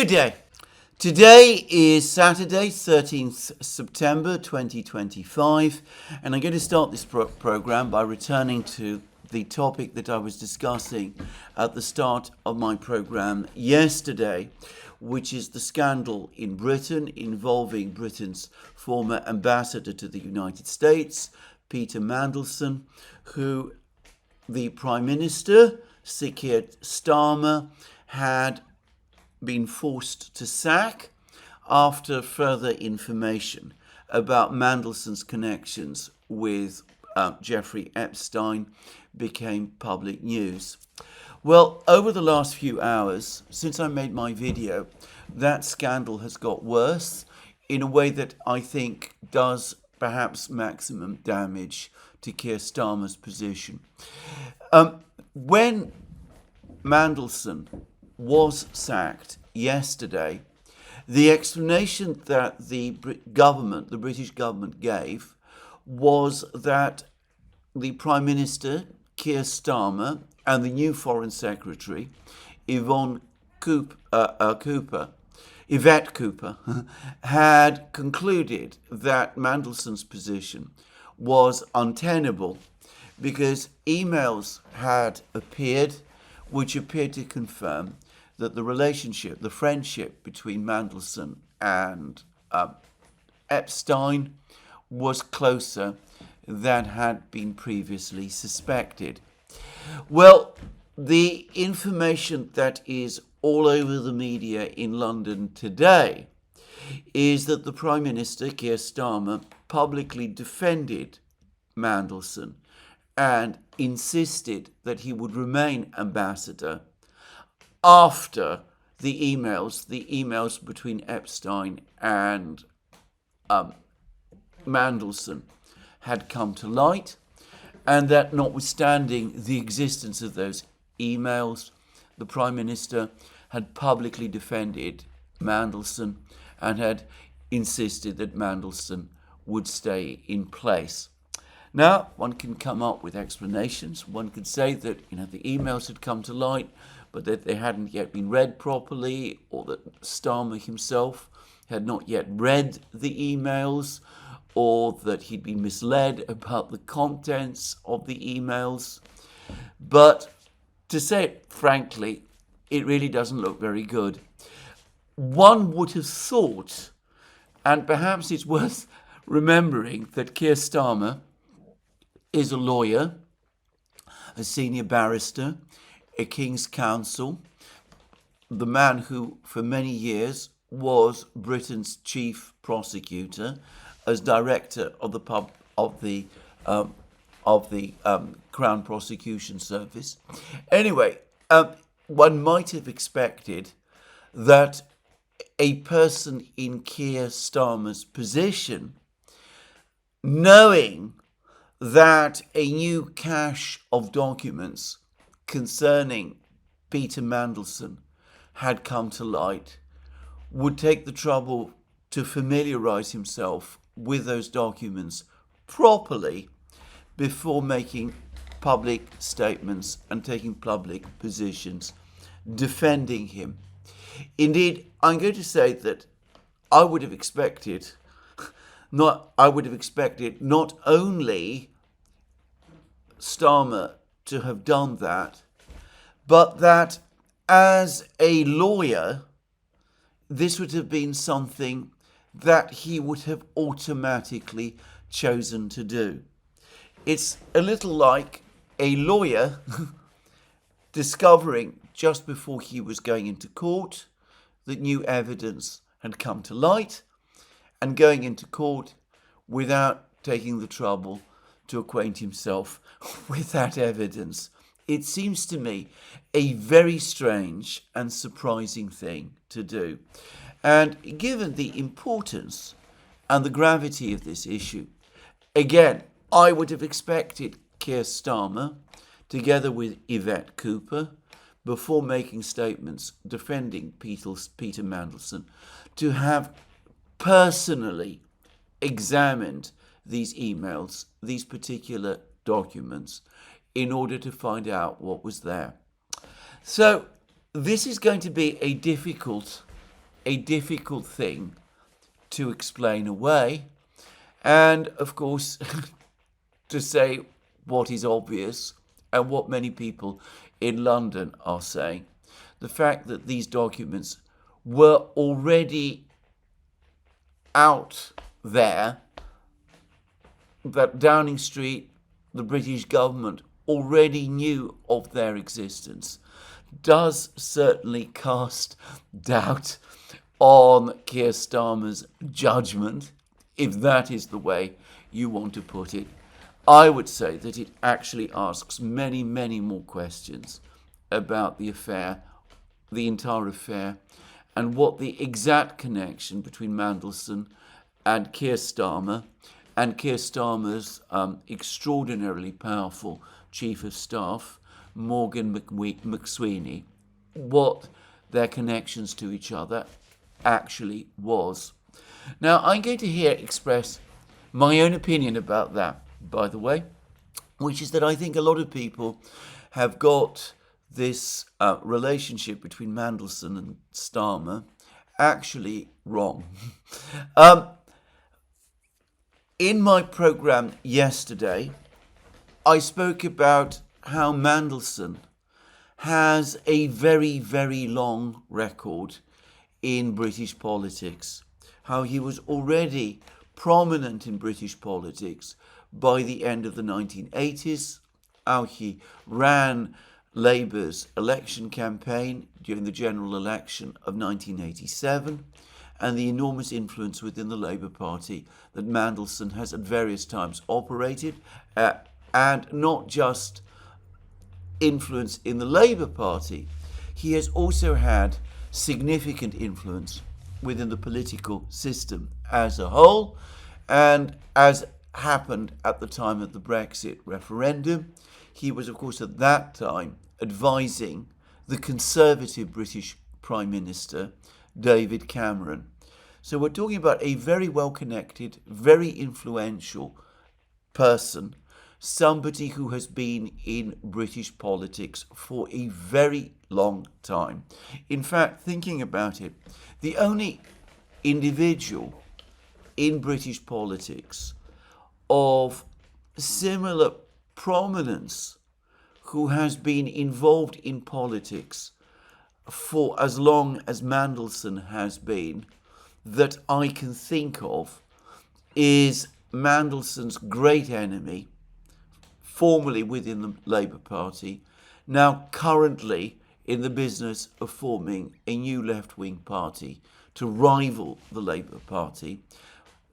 Good day. Today is Saturday, 13th September 2025, and I'm going to start this program by returning to the topic that I was discussing at the start of my program yesterday, which is the scandal in Britain involving Britain's former ambassador to the United States, Peter Mandelson, who the Prime Minister, Keir Starmer, had been forced to sack after further information about Mandelson's connections with Jeffrey Epstein became public news. Well, over the last few hours, since I made my video, that scandal has got worse in a way that I think does perhaps maximum damage to Keir Starmer's position. When Mandelson was sacked yesterday, the explanation that the British government gave was that the Prime Minister, Keir Starmer, and the new Foreign Secretary, Yvette Cooper, had concluded that Mandelson's position was untenable because emails had appeared which appeared to confirm that the friendship between Mandelson and Epstein was closer than had been previously suspected. Well, the information that is all over the media in London today is that the Prime Minister, Keir Starmer, publicly defended Mandelson and insisted that he would remain ambassador after the emails between Epstein and Mandelson had come to light, and that notwithstanding the existence of those emails, the Prime Minister had publicly defended Mandelson and had insisted that Mandelson would stay in place. Now, one can come up with explanations. One could say that the emails had come to light, but that they hadn't yet been read properly, or that Starmer himself had not yet read the emails, or that he'd been misled about the contents of the emails. But to say it frankly, it really doesn't look very good. One would have thought, and perhaps it's worth remembering, that Keir Starmer is a lawyer, a senior barrister, a King's Counsel, the man who for many years was Britain's chief prosecutor as director of the Crown Prosecution Service. Anyway, one might have expected that a person in Keir Starmer's position, knowing that a new cache of documents concerning Peter Mandelson had come to light, would take the trouble to familiarise himself with those documents properly before making public statements and taking public positions defending him. Indeed, I'm going to say that I would have expected not only Starmer to have done that, but that as a lawyer, this would have been something that he would have automatically chosen to do. It's a little like a lawyer discovering just before he was going into court that new evidence had come to light, and going into court without taking the trouble to acquaint himself with that evidence. It seems to me a very strange and surprising thing to do. And given the importance and the gravity of this issue, again, I would have expected Keir Starmer, together with Yvette Cooper, before making statements defending Peter Mandelson, to have personally examined these emails, these particular documents, in order to find out what was there. So this is going to be a difficult a difficult thing to explain away. And, of course, to say what is obvious and what many people in London are saying, the fact that these documents were already out there, that Downing Street, the British government, already knew of their existence, does certainly cast doubt on Keir Starmer's judgment, if that is the way you want to put it. I would say that it actually asks many, many more questions about the affair, the entire affair, and what the exact connection between Mandelson and Keir Starmer's extraordinarily powerful Chief of Staff, Morgan McSweeney, what their connections to each other actually was. Now, I'm going to express my own opinion about that, by the way, which is that I think a lot of people have got this relationship between Mandelson and Starmer actually wrong. In my programme yesterday, I spoke about how Mandelson has a very, very long record in British politics, how he was already prominent in British politics by the end of the 1980s, how he ran Labour's election campaign during the general election of 1987, and the enormous influence within the Labour Party that Mandelson has at various times operated, and not just influence in the Labour Party. He has also had significant influence within the political system as a whole, and as happened at the time of the Brexit referendum, he was, of course, at that time advising the Conservative British Prime Minister, David Cameron. So we're talking about a very well-connected, very influential person, somebody who has been in British politics for a very long time. In fact, thinking about it, the only individual in British politics of similar prominence who has been involved in politics for as long as Mandelson has been, that I can think of, is Mandelson's great enemy, formerly within the Labour Party, now currently in the business of forming a new left-wing party to rival the Labour Party,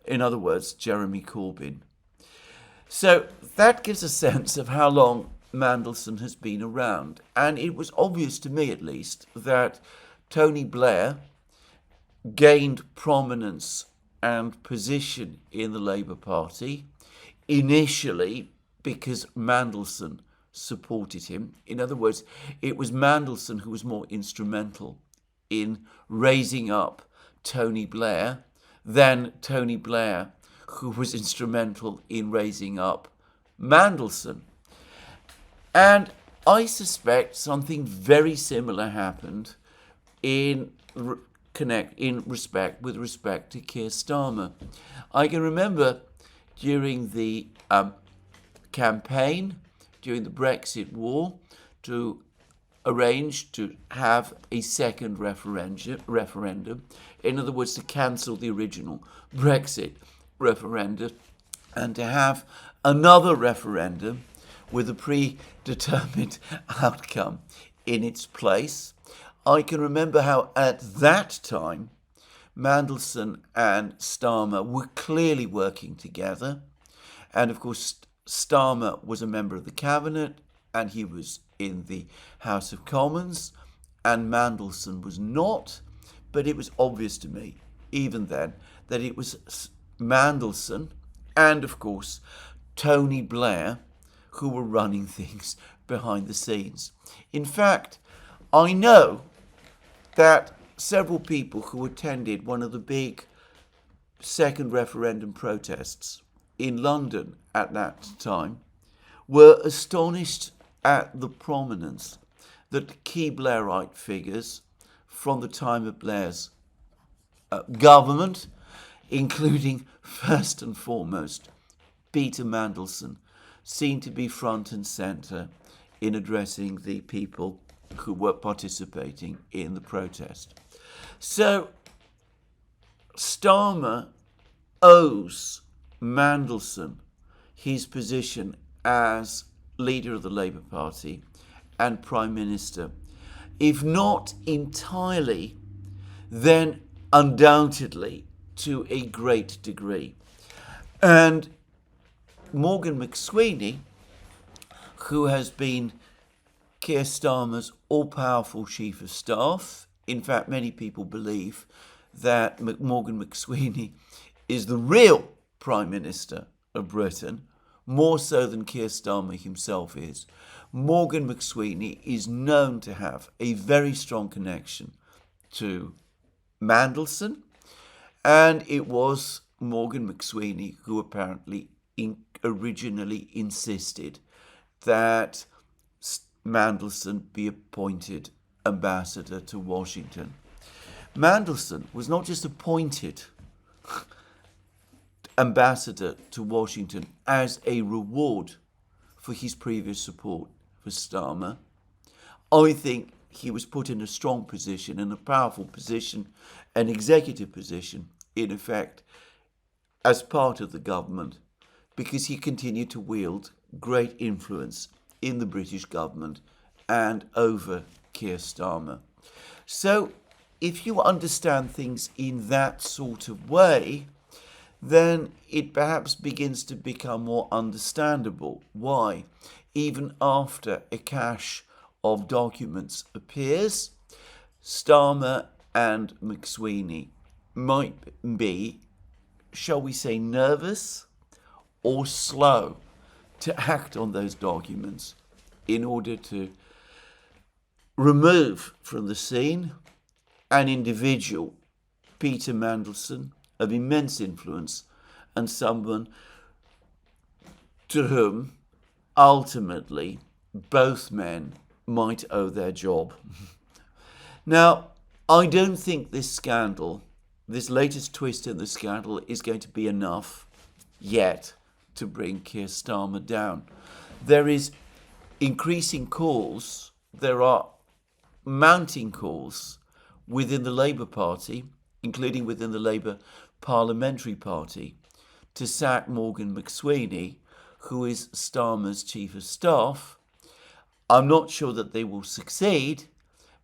in other words, Jeremy Corbyn. So that gives a sense of how long Mandelson has been around. And it was obvious to me, at least, that Tony Blair gained prominence and position in the Labour Party initially because Mandelson supported him. In other words, it was Mandelson who was more instrumental in raising up Tony Blair than Tony Blair who was instrumental in raising up Mandelson. And I suspect something very similar happened with respect to Keir Starmer. I can remember during the campaign, during the Brexit war, to arrange to have a second referendum, in other words, to cancel the original Brexit referendum, and to have another referendum with a predetermined outcome in its place. I can remember how at that time Mandelson and Starmer were clearly working together, and of course Starmer was a member of the cabinet and he was in the House of Commons, and Mandelson was not, but it was obvious to me even then that it was Mandelson and of course Tony Blair who were running things behind the scenes. In fact, I know that several people who attended one of the big second referendum protests in London at that time were astonished at the prominence that key Blairite figures from the time of Blair's government, including first and foremost Peter Mandelson, seemed to be front and centre in addressing the people who were participating in the protest. So Starmer owes Mandelson his position as leader of the Labour Party and Prime Minister, if not entirely, then undoubtedly to a great degree. And Morgan McSweeney, who has been Keir Starmer's all-powerful chief of staff, in fact, many people believe that Morgan McSweeney is the real Prime Minister of Britain, more so than Keir Starmer himself is. Morgan McSweeney is known to have a very strong connection to Mandelson, and it was Morgan McSweeney who apparently originally insisted that Mandelson be appointed ambassador to Washington. Mandelson was not just appointed ambassador to Washington as a reward for his previous support for Starmer. I think he was put in a strong position, in a powerful position, an executive position, in effect, as part of the government, because he continued to wield great influence in the British government and over Keir Starmer. So if you understand things in that sort of way, then it perhaps begins to become more understandable why, even after a cache of documents appears, Starmer and McSweeney might be, shall we say, nervous or slow to act on those documents in order to remove from the scene an individual, Peter Mandelson, of immense influence, and someone to whom ultimately both men might owe their job. Now, I don't think this scandal, this latest twist in the scandal, is going to be enough yet to bring Keir Starmer down. There is increasing calls, there are mounting calls within the Labour Party, including within the Labour Parliamentary Party, to sack Morgan McSweeney, who is Starmer's chief of staff. I'm not sure that they will succeed,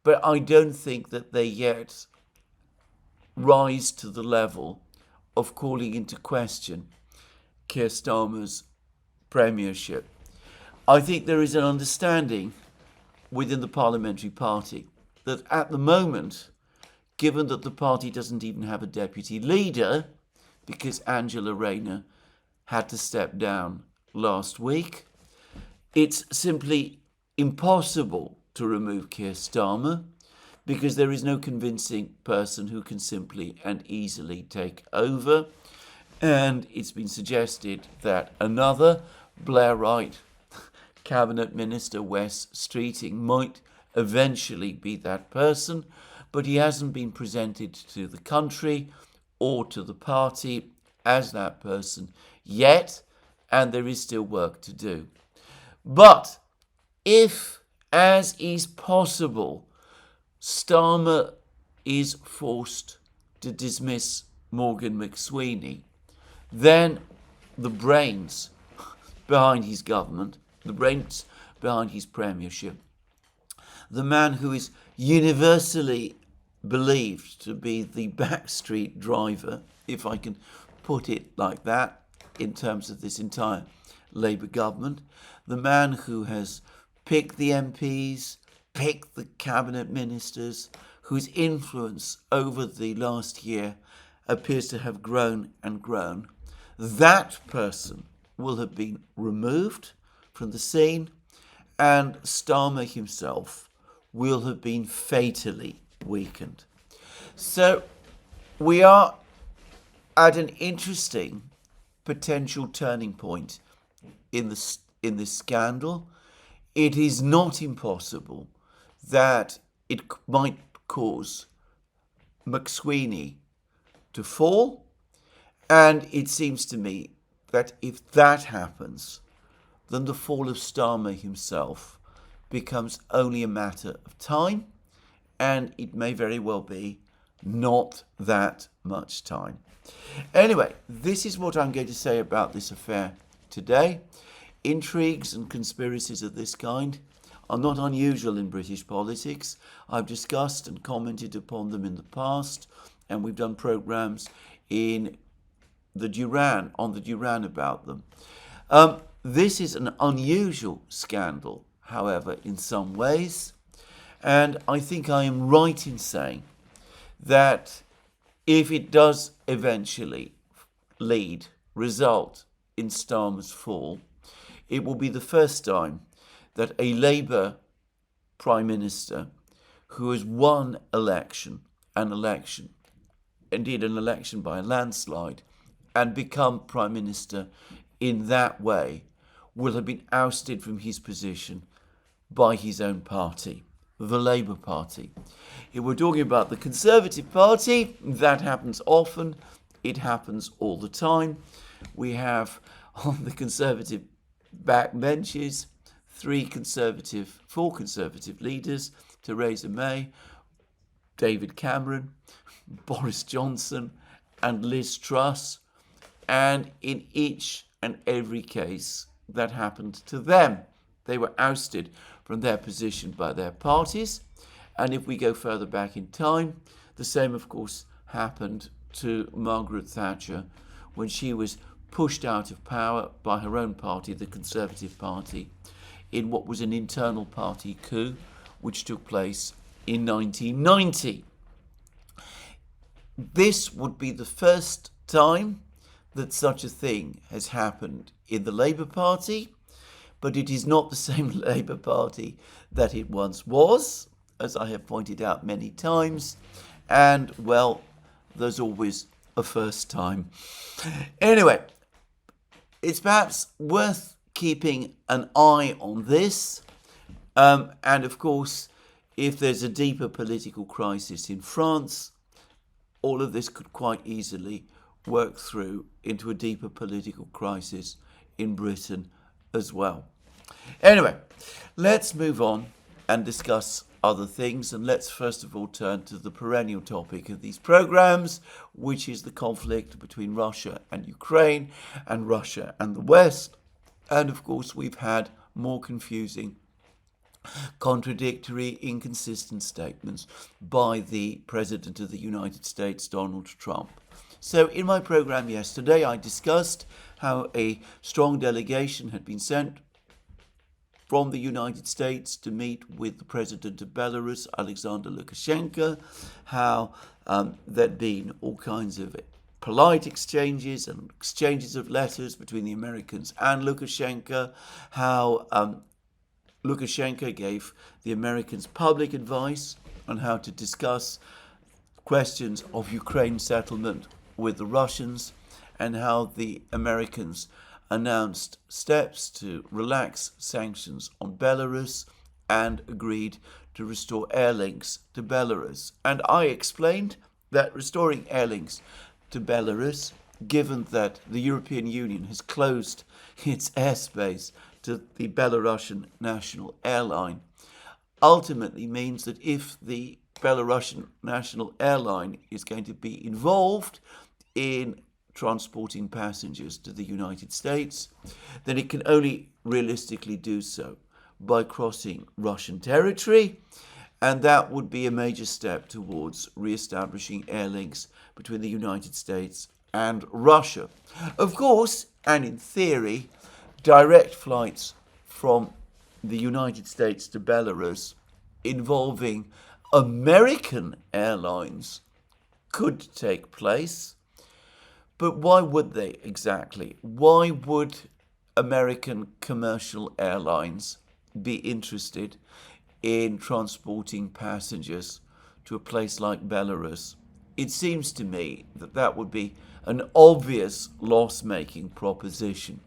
but I don't think that they yet rise to the level of calling into question Keir Starmer's premiership. I think there is an understanding within the Parliamentary Party that at the moment, given that the party doesn't even have a deputy leader, because Angela Rayner had to step down last week, it's simply impossible to remove Keir Starmer because there is no convincing person who can simply and easily take over. And it's been suggested that another Blairite cabinet minister, Wes Streeting, might eventually be that person, but he hasn't been presented to the country or to the party as that person yet, and there is still work to do. But if, as is possible, Starmer is forced to dismiss Morgan McSweeney, then the brains behind his government, the brains behind his premiership, the man who is universally believed to be the backstreet driver, if I can put it like that, in terms of this entire Labour government, the man who has picked the MPs, picked the cabinet ministers, whose influence over the last year appears to have grown and grown, that person will have been removed from the scene, and Starmer himself will have been fatally weakened. So we are at an interesting potential turning point in this scandal. It is not impossible that it might cause McSweeney to fall. And it seems to me that if that happens, then the fall of Starmer himself becomes only a matter of time, and it may very well be not that much time. Anyway, this is what I'm going to say about this affair today. Intrigues and conspiracies of this kind are not unusual in British politics. I've discussed and commented upon them in the past, and we've done programs on the Duran about them. This is an unusual scandal, however, in some ways, and I think I am right in saying that if it does eventually result in Starmer's fall, it will be the first time that a Labour Prime Minister who has won an election by a landslide, and become Prime Minister in that way, will have been ousted from his position by his own party, the Labour Party. If we're talking about the Conservative Party, that happens often. It happens all the time. We have on the Conservative backbenches four Conservative leaders: Theresa May, David Cameron, Boris Johnson, and Liz Truss. And in each and every case that happened to them, they were ousted from their position by their parties. And if we go further back in time, the same, of course, happened to Margaret Thatcher when she was pushed out of power by her own party, the Conservative Party, in what was an internal party coup, which took place in 1990. This would be the first time that such a thing has happened in the Labour Party, but it is not the same Labour Party that it once was, as I have pointed out many times, and, well, there's always a first time. Anyway, it's perhaps worth keeping an eye on this, and of course, if there's a deeper political crisis in France, all of this could quite easily work through into a deeper political crisis in Britain as well. Anyway, let's move on and discuss other things, and let's first of all turn to the perennial topic of these programs, which is the conflict between Russia and Ukraine, and Russia and the West. And of course, we've had more confusing, contradictory, inconsistent statements by the President of the United States, Donald Trump. So in my program yesterday, I discussed how a strong delegation had been sent from the United States to meet with the President of Belarus, Alexander Lukashenko, how there'd been all kinds of polite exchanges and exchanges of letters between the Americans and Lukashenko, how Lukashenko gave the Americans public advice on how to discuss questions of Ukraine settlement with the Russians, and how the Americans announced steps to relax sanctions on Belarus and agreed to restore air links to Belarus. And I explained that restoring air links to Belarus, given that the European Union has closed its airspace to the Belarusian national airline, ultimately means that if the Belarusian national airline is going to be involved in transporting passengers to the United States, then it can only realistically do so by crossing Russian territory, and that would be a major step towards re-establishing air links between the United States and Russia. Of course, and in theory, direct flights from the United States to Belarus involving American airlines could take place. But why would they exactly? Why would American commercial airlines be interested in transporting passengers to a place like Belarus? It seems to me that that would be an obvious loss-making proposition.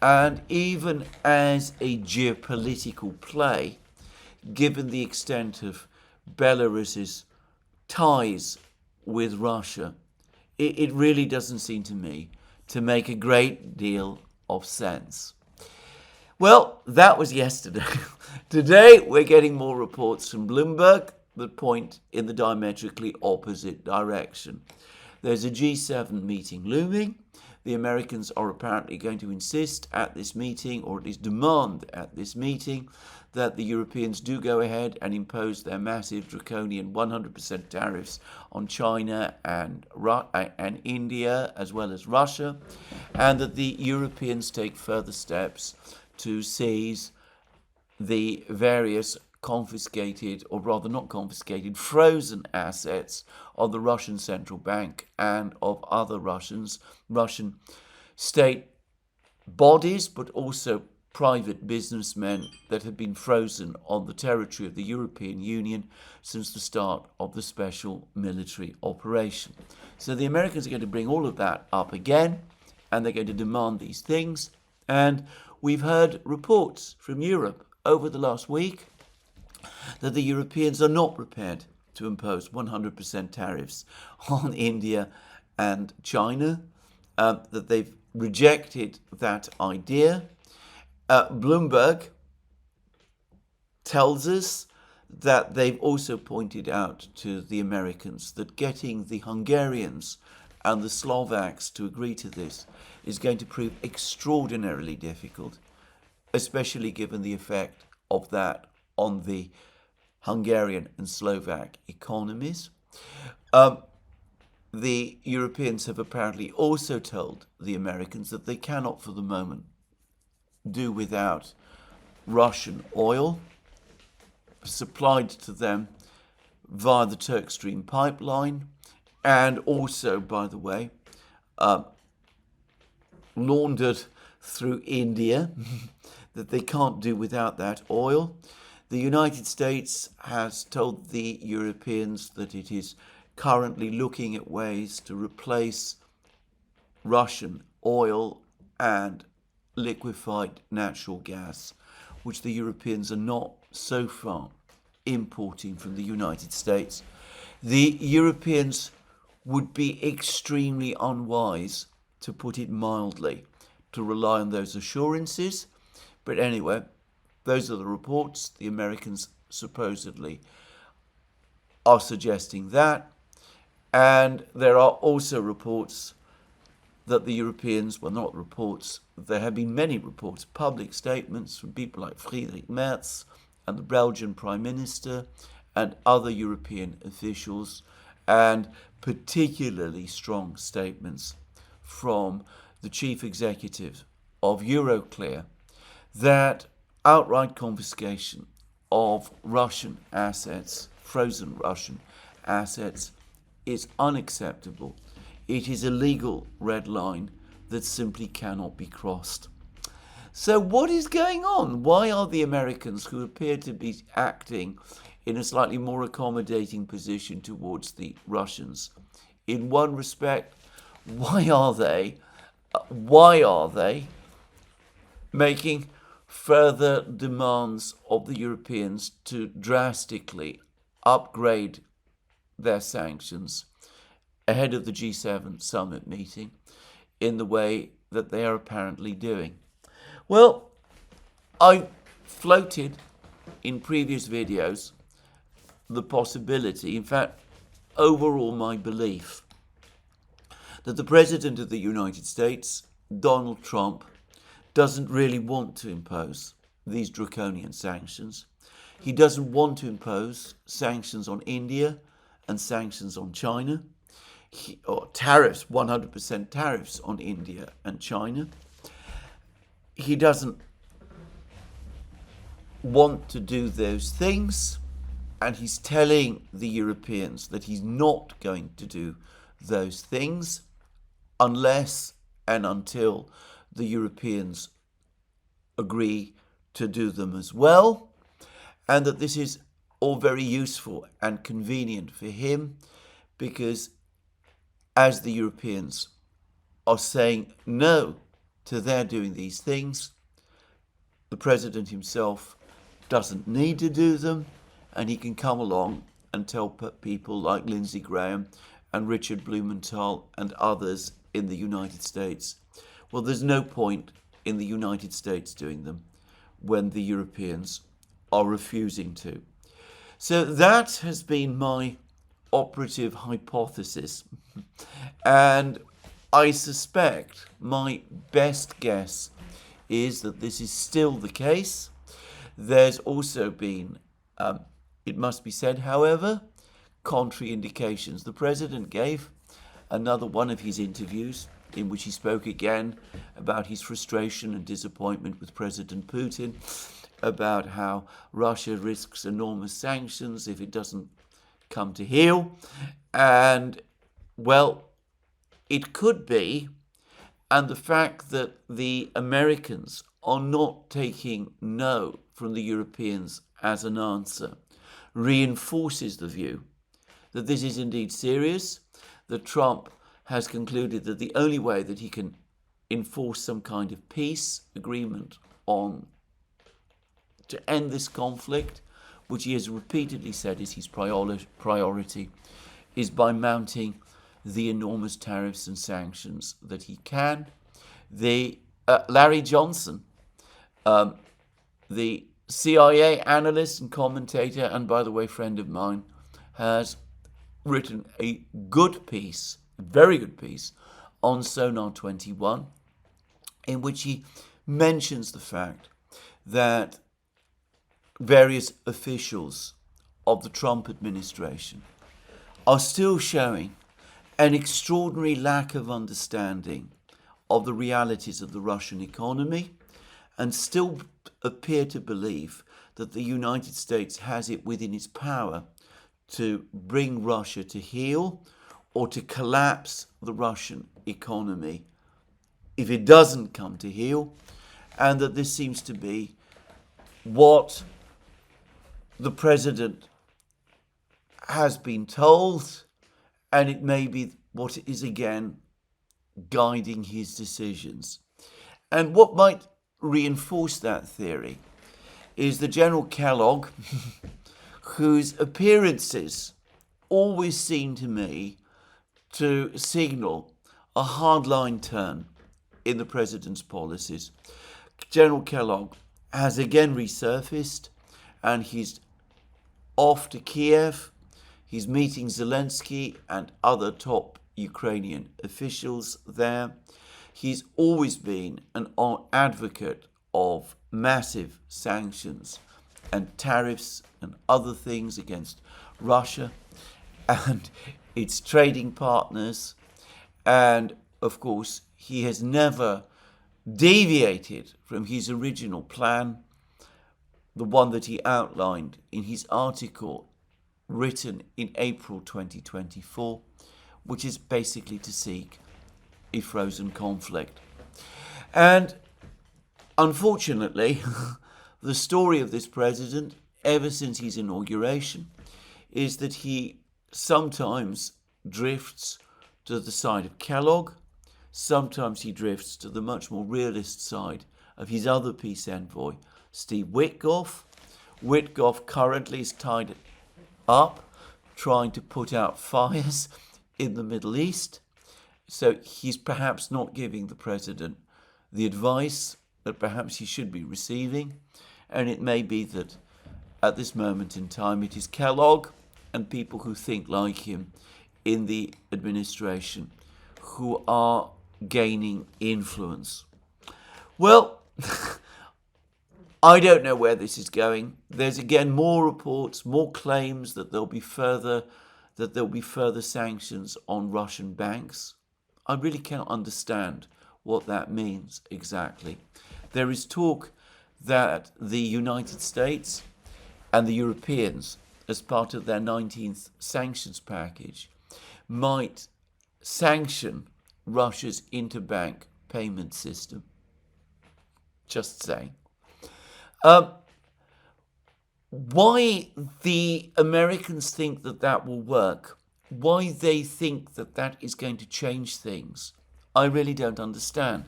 And even as a geopolitical play, given the extent of Belarus's ties with Russia, it really doesn't seem to me to make a great deal of sense. Well, that was yesterday. Today, we're getting more reports from Bloomberg that point in the diametrically opposite direction. There's a G7 meeting looming. The Americans are apparently going to insist at this meeting, or at least demand at this meeting, that the Europeans do go ahead and impose their massive draconian 100% tariffs on China and India, as well as Russia, and that the Europeans take further steps to seize the various confiscated, or rather not confiscated, frozen assets of the Russian Central Bank and of other Russian state bodies, but also private businessmen that have been frozen on the territory of the European Union since the start of the special military operation. So the Americans are going to bring all of that up again, and they're going to demand these things. And we've heard reports from Europe over the last week that the Europeans are not prepared to impose 100% tariffs on India and China, that they've rejected that idea. Bloomberg tells us that they've also pointed out to the Americans that getting the Hungarians and the Slovaks to agree to this is going to prove extraordinarily difficult, especially given the effect of that on the Hungarian and Slovak economies. The Europeans have apparently also told the Americans that they cannot for the moment do without Russian oil supplied to them via the Turk Stream pipeline, and also, by the way, laundered through India, that they can't do without that oil. The United States has told the Europeans that it is currently looking at ways to replace Russian oil and liquefied natural gas, which the Europeans are not so far importing from the United States. The Europeans would be extremely unwise, to put it mildly, to rely on those assurances. But anyway, those are the reports. The Americans supposedly are suggesting that. And there are also reports that the Europeans, well, not reports, there have been many reports, public statements from people like Friedrich Merz and the Belgian Prime Minister and other European officials, and particularly strong statements from the chief executive of Euroclear that outright confiscation of Russian assets, frozen Russian assets, is unacceptable. It is a legal red line that simply cannot be crossed. So what is going on? Why are the Americans, who appear to be acting in a slightly more accommodating position towards the Russians, in one respect, why are they making further demands of the Europeans to drastically upgrade their sanctions ahead of the G7 summit meeting in the way that they are apparently doing? Well, I floated in previous videos the possibility, in fact, overall my belief, that the President of the United States, Donald Trump, doesn't really want to impose these draconian sanctions. He doesn't want to impose sanctions on India and sanctions on China, or tariffs, 100% tariffs on India and China. He doesn't want to do those things, and he's telling the Europeans that he's not going to do those things unless and until the Europeans agree to do them as well, and that this is all very useful and convenient for him, because as the Europeans are saying no to their doing these things, the President himself doesn't need to do them, and he can come along and tell people like Lindsey Graham and Richard Blumenthal and others in the United States. Well, there's no point in the United States doing them when the Europeans are refusing to. So that has been my operative hypothesis. And I suspect my best guess is that this is still the case. There's also been, it must be said, however, contrary indications. The president gave another one of his interviews in which he spoke again about his frustration and disappointment with President Putin, about how Russia risks enormous sanctions if it doesn't come to heel. And, well, it could be, and the fact that the Americans are not taking no from the Europeans as an answer reinforces the view that this is indeed serious, that Trump has concluded that the only way that he can enforce some kind of peace agreement to end this conflict, which he has repeatedly said is his priority, is by mounting the enormous tariffs and sanctions that he can. Larry Johnson, the CIA analyst and commentator, and by the way, friend of mine, has written a good piece, a very good piece, on Sonar 21, in which he mentions the fact that various officials of the Trump administration are still showing an extraordinary lack of understanding of the realities of the Russian economy and still appear to believe that the United States has it within its power to bring Russia to heel or to collapse the Russian economy if it doesn't come to heel, and that this seems to be what the president has been told, and it may be what is again guiding his decisions. And what might reinforce that theory is the General Kellogg, whose appearances always seem to me to signal a hardline turn in the president's policies. General Kellogg has again resurfaced, and he's off to Kyiv. He's meeting Zelensky and other top Ukrainian officials there. He's always been an advocate of massive sanctions and tariffs and other things against Russia and its trading partners. And of course, he has never deviated from his original plan, the one that he outlined in his article written in April 2024, which is basically to seek a frozen conflict. And unfortunately, the story of this president, ever since his inauguration, is that he sometimes drifts to the side of Kellogg, sometimes he drifts to the much more realist side of his other peace envoy, Steve Witkoff. Witkoff currently is tied up trying to put out fires in the Middle East. So he's perhaps not giving the president the advice that perhaps he should be receiving. And it may be that at this moment in time it is Kellogg and people who think like him in the administration who are gaining influence. Well, I don't know where this is going. There's again more reports, more claims that there'll be further sanctions on Russian banks. I really cannot understand what that means exactly. There is talk that the United States and the Europeans, as part of their 19th sanctions package, might sanction Russia's interbank payment system. Just saying. Why the Americans think that will work, why they think that is going to change things, I really don't understand.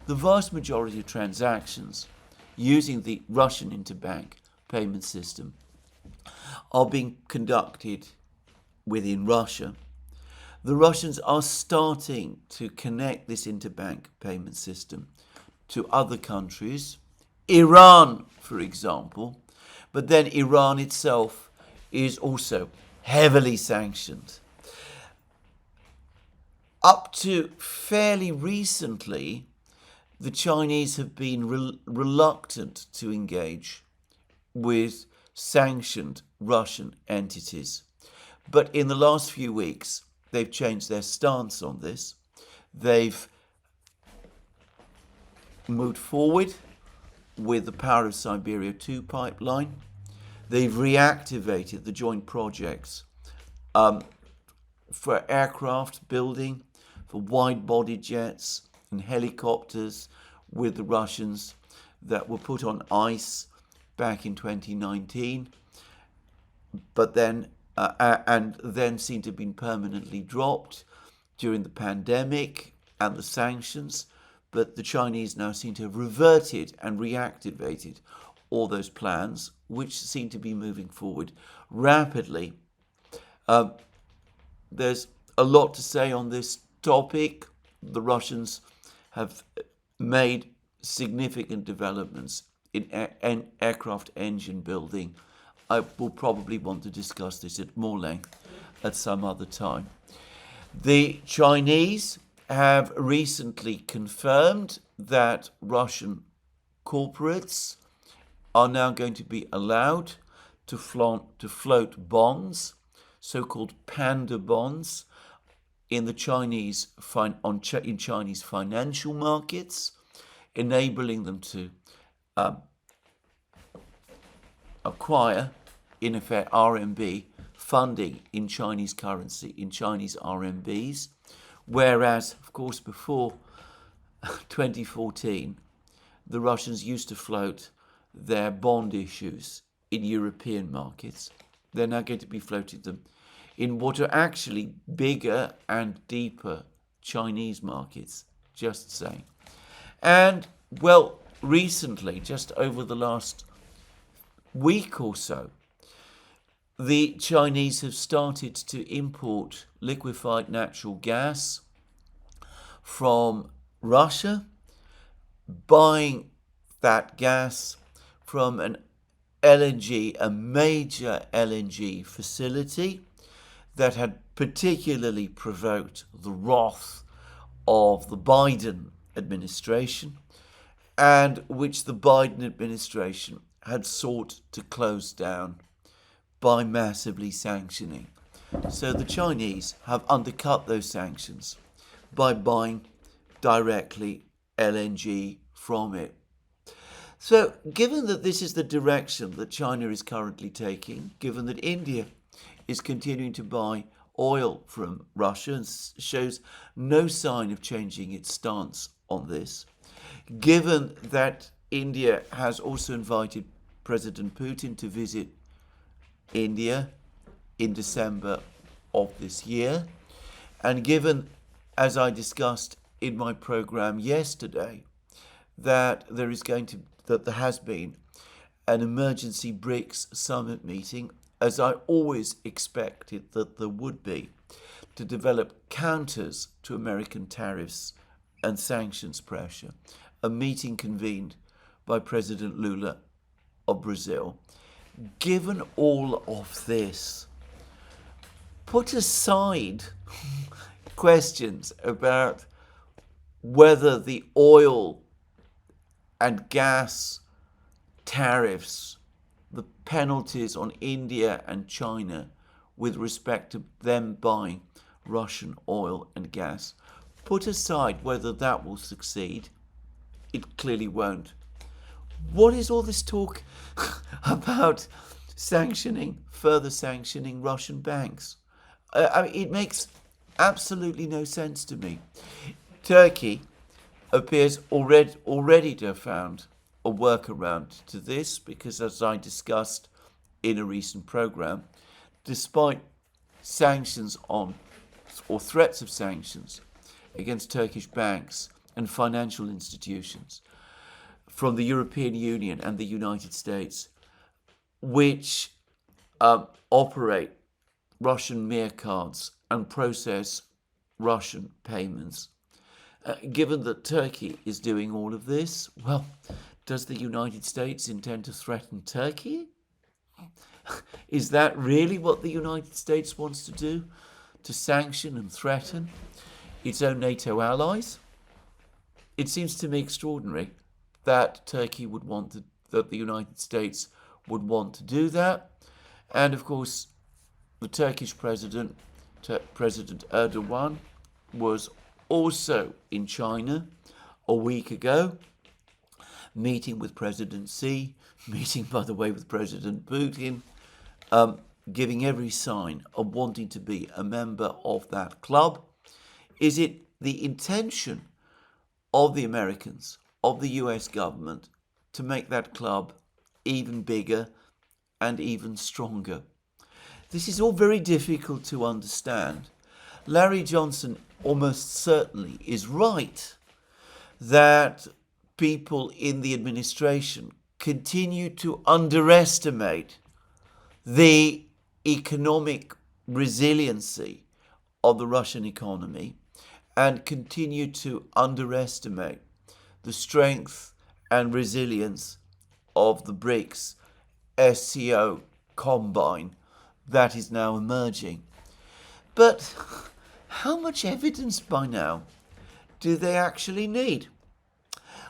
The vast majority of transactions using the Russian interbank payment system are being conducted within Russia. The Russians are starting to connect this interbank payment system to other countries, Iran, for example, but then Iran itself is also heavily sanctioned. Up to fairly recently, the Chinese have been reluctant to engage with sanctioned Russian entities. But in the last few weeks, they've changed their stance on this. They've moved forward with the Power of Siberia 2 pipeline. They've reactivated the joint projects for aircraft building, for wide-body jets and helicopters with the Russians that were put on ice back in 2019, but then seem to have been permanently dropped during the pandemic and the sanctions. But the Chinese now seem to have reverted and reactivated all those plans, which seem to be moving forward rapidly. There's a lot to say on this topic. The Russians have made significant developments in aircraft engine building. I will probably want to discuss this at more length at some other time. The Chinese have recently confirmed that Russian corporates are now going to be allowed to float bonds, so-called panda bonds, in the Chinese financial markets, enabling them to acquire, in effect, RMB funding in Chinese currency, in Chinese RMBs, whereas, of course, before 2014, the Russians used to float their bond issues in European markets. They're now going to be floating them in what are actually bigger and deeper Chinese markets, just saying. And, well, recently, just over the last week or so, the Chinese have started to import liquefied natural gas from Russia, buying that gas from a major LNG facility that had particularly provoked the wrath of the Biden administration, and which the Biden administration had sought to close down by massively sanctioning. So the Chinese have undercut those sanctions by buying directly LNG from it. So given that this is the direction that China is currently taking, given that India is continuing to buy oil from Russia and shows no sign of changing its stance on this, given that India has also invited President Putin to visit India in December of this year, and given, as I discussed in my program yesterday, that there has been an emergency BRICS summit meeting, as I always expected that there would be, to develop counters to American tariffs and sanctions pressure, a meeting convened by President Lula of Brazil. Given all of this, put aside questions about whether the oil and gas tariffs, the penalties on India and China with respect to them buying Russian oil and gas, put aside whether that will succeed. It clearly won't. What is all this talk about further sanctioning Russian banks? It makes absolutely no sense to me. Turkey appears already to have found a workaround to this, because, as I discussed in a recent program, despite sanctions or threats of sanctions against Turkish banks and financial institutions from the European Union and the United States, which operate Russian Mir cards and process Russian payments. Given that Turkey is doing all of this, well, does the United States intend to threaten Turkey? Is that really what the United States wants to do? To sanction and threaten its own NATO allies? It seems to me extraordinary that Turkey would want to, that the United States would want to do that. And of course, the Turkish President Erdogan, was also in China a week ago, meeting with President Xi, meeting, by the way, with President Putin, giving every sign of wanting to be a member of that club. Is it the intention of the Americans, of the US government, to make that club even bigger and even stronger? This is all very difficult to understand. Larry Johnson almost certainly is right that people in the administration continue to underestimate the economic resiliency of the Russian economy and continue to underestimate the strength and resilience of the BRICS SCO combine that is now emerging. But how much evidence by now do they actually need?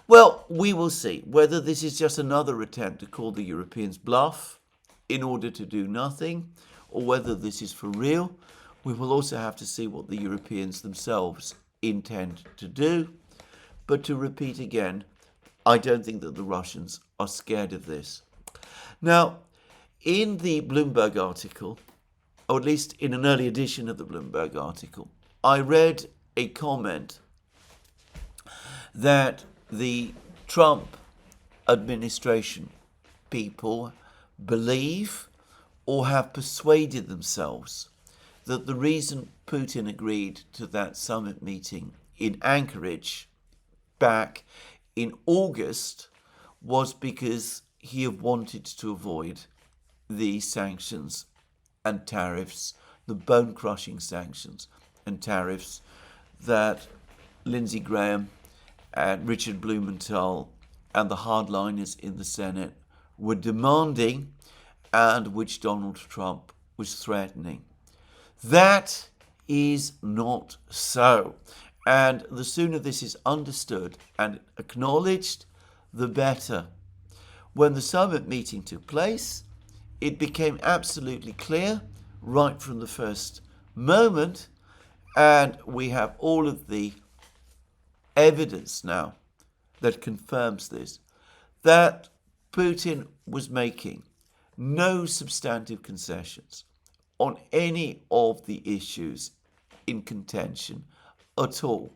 Well, we will see whether this is just another attempt to call the Europeans bluff in order to do nothing, or whether this is for real. We will also have to see what the Europeans themselves intend to do. But to repeat again, I don't think that the Russians are scared of this. Now, in the Bloomberg article, or at least in an early edition of the Bloomberg article, I read a comment that the Trump administration people believe or have persuaded themselves that the reason Putin agreed to that summit meeting in Anchorage back in August was because he had wanted to avoid the sanctions and tariffs, the bone-crushing sanctions and tariffs that Lindsey Graham and Richard Blumenthal and the hardliners in the Senate were demanding and which Donald Trump was threatening. That is not so. And the sooner this is understood and acknowledged, the better. When the summit meeting took place, it became absolutely clear right from the first moment, and we have all of the evidence now that confirms this, that Putin was making no substantive concessions on any of the issues in contention at all.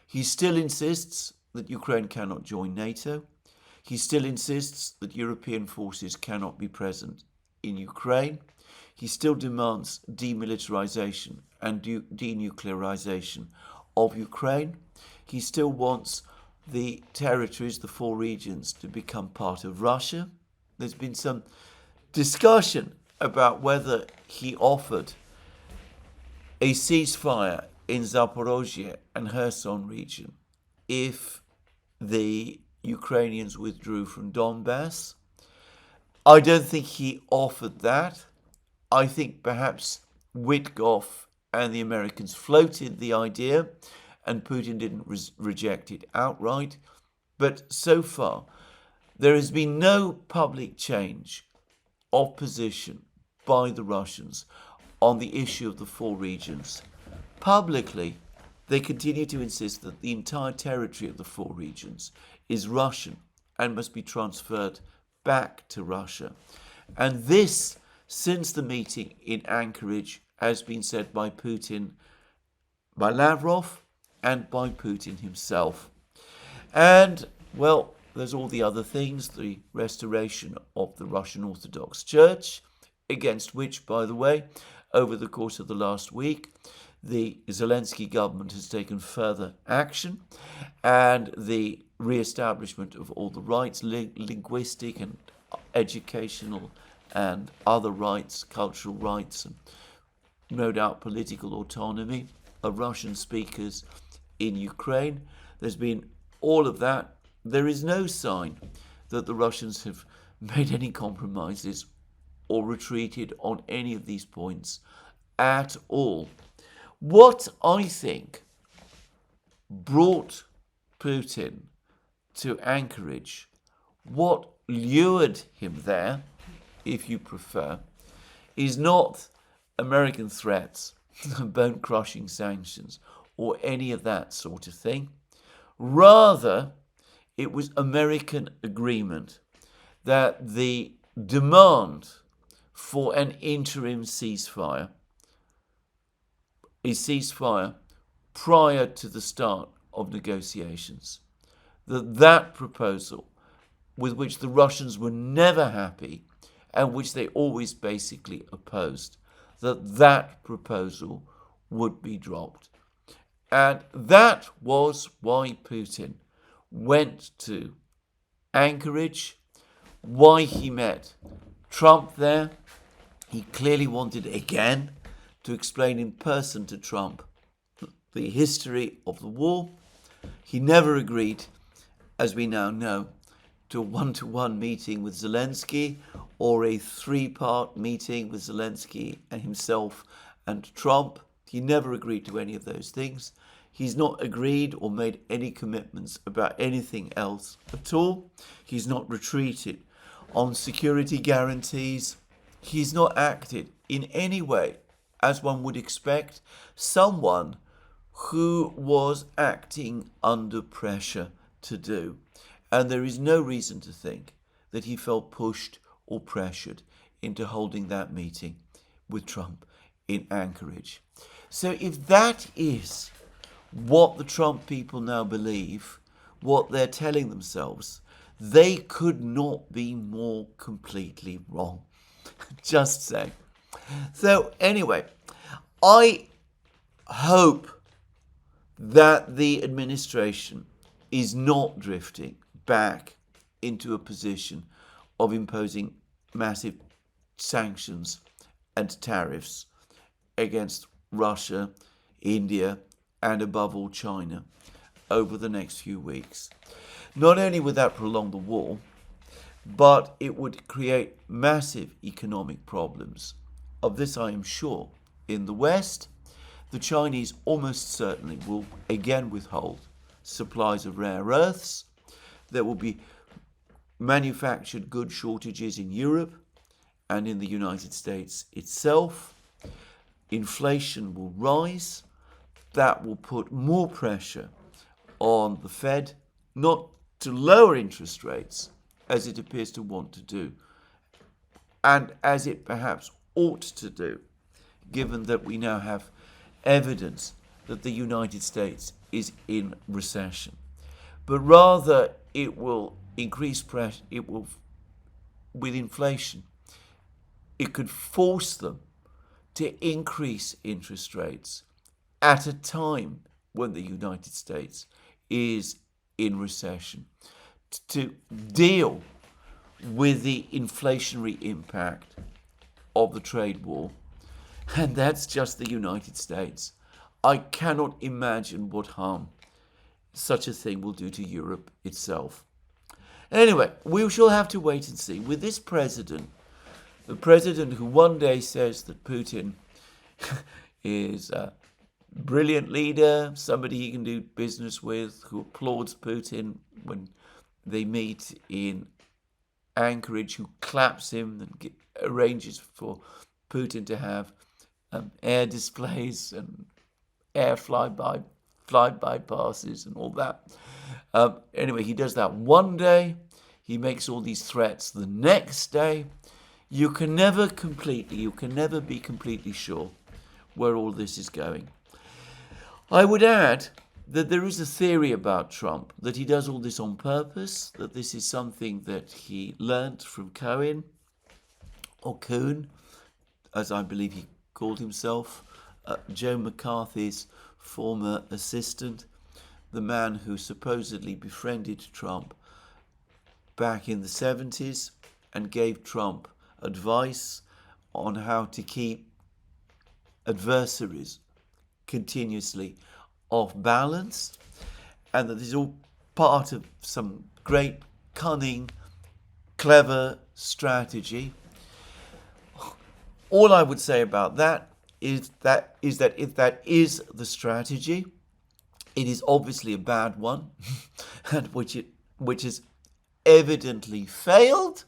He still insists that Ukraine cannot join NATO. He still insists that European forces cannot be present in Ukraine. He still demands demilitarization and denuclearization of Ukraine. He still wants the territories, the 4 regions, to become part of Russia. There's been some discussion about whether he offered a ceasefire in Zaporozhye and Kherson region if the Ukrainians withdrew from Donbass. I don't think he offered that. I think perhaps Witkoff and the Americans floated the idea and Putin didn't reject it outright. But so far, there has been no public change of position by the Russians on the issue of the 4 regions. Publicly, they continue to insist that the entire territory of the 4 regions is Russian and must be transferred back to Russia. And this, since the meeting in Anchorage, has been said by Putin, by Lavrov, and by Putin himself. And, well, there's all the other things, the restoration of the Russian Orthodox Church, against which, by the way, over the course of the last week, the Zelensky government has taken further action, and the re-establishment of all the rights, linguistic and educational and other rights, cultural rights, and no doubt political autonomy, of Russian speakers in Ukraine. There's been all of that. There is no sign that the Russians have made any compromises or retreated on any of these points at all. What I think brought Putin to Anchorage, what lured him there, if you prefer, is not American threats, bone-crushing sanctions, or any of that sort of thing. Rather, it was American agreement that the demand for an interim ceasefire, a ceasefire prior to the start of negotiations, that proposal, with which the Russians were never happy and which they always basically opposed, that proposal would be dropped. And that was why Putin went to Anchorage, why he met Trump there. He clearly wanted again to explain in person to Trump the history of the war. He never agreed, as we now know, to a one-to-one meeting with Zelensky or a three-part meeting with Zelensky and himself and Trump. He never agreed to any of those things. He's not agreed or made any commitments about anything else at all. He's not retreated on security guarantees. He's not acted in any way, as one would expect, someone who was acting under pressure to do. And there is no reason to think that he felt pushed or pressured into holding that meeting with Trump in Anchorage. So if that is what the Trump people now believe, what they're telling themselves, they could not be more completely wrong. Just saying. So anyway, I hope that the administration is not drifting back into a position of imposing massive sanctions and tariffs against Russia, India, and above all China over the next few weeks. Not only would that prolong the war, but it would create massive economic problems. Of this I am sure. In the West, the Chinese almost certainly will again withhold supplies of rare earths. There will be manufactured goods shortages in Europe and in the United States itself. Inflation will rise. That will put more pressure on the Fed, not to lower interest rates, as it appears to want to do, and as it perhaps ought to do, given that we now have evidence that the United States is in recession. But rather, it will increase pressure, with inflation, it could force them to increase interest rates at a time when the United States is in recession, to deal with the inflationary impact of the trade war. And that's just the United States. I cannot imagine what harm such a thing will do to Europe itself. Anyway, we shall have to wait and see. With this president, the president who one day says that Putin is a brilliant leader, somebody he can do business with, who applauds Putin when they meet in Anchorage, who claps him and arranges for Putin to have air displays and air flyby passes and all that. Anyway, he does that one day. He makes all these threats the next day. You can never be completely sure where all this is going. I would add that there is a theory about Trump that he does all this on purpose, that this is something that he learnt from Cohen, or Kuhn, as I believe he called himself, Joe McCarthy's former assistant, the man who supposedly befriended Trump back in the 70s and gave Trump advice on how to keep adversaries continuously off balance, and that this is all part of some great, cunning, clever strategy. All I would say about that is that if that is the strategy, it is obviously a bad one, and which has evidently failed,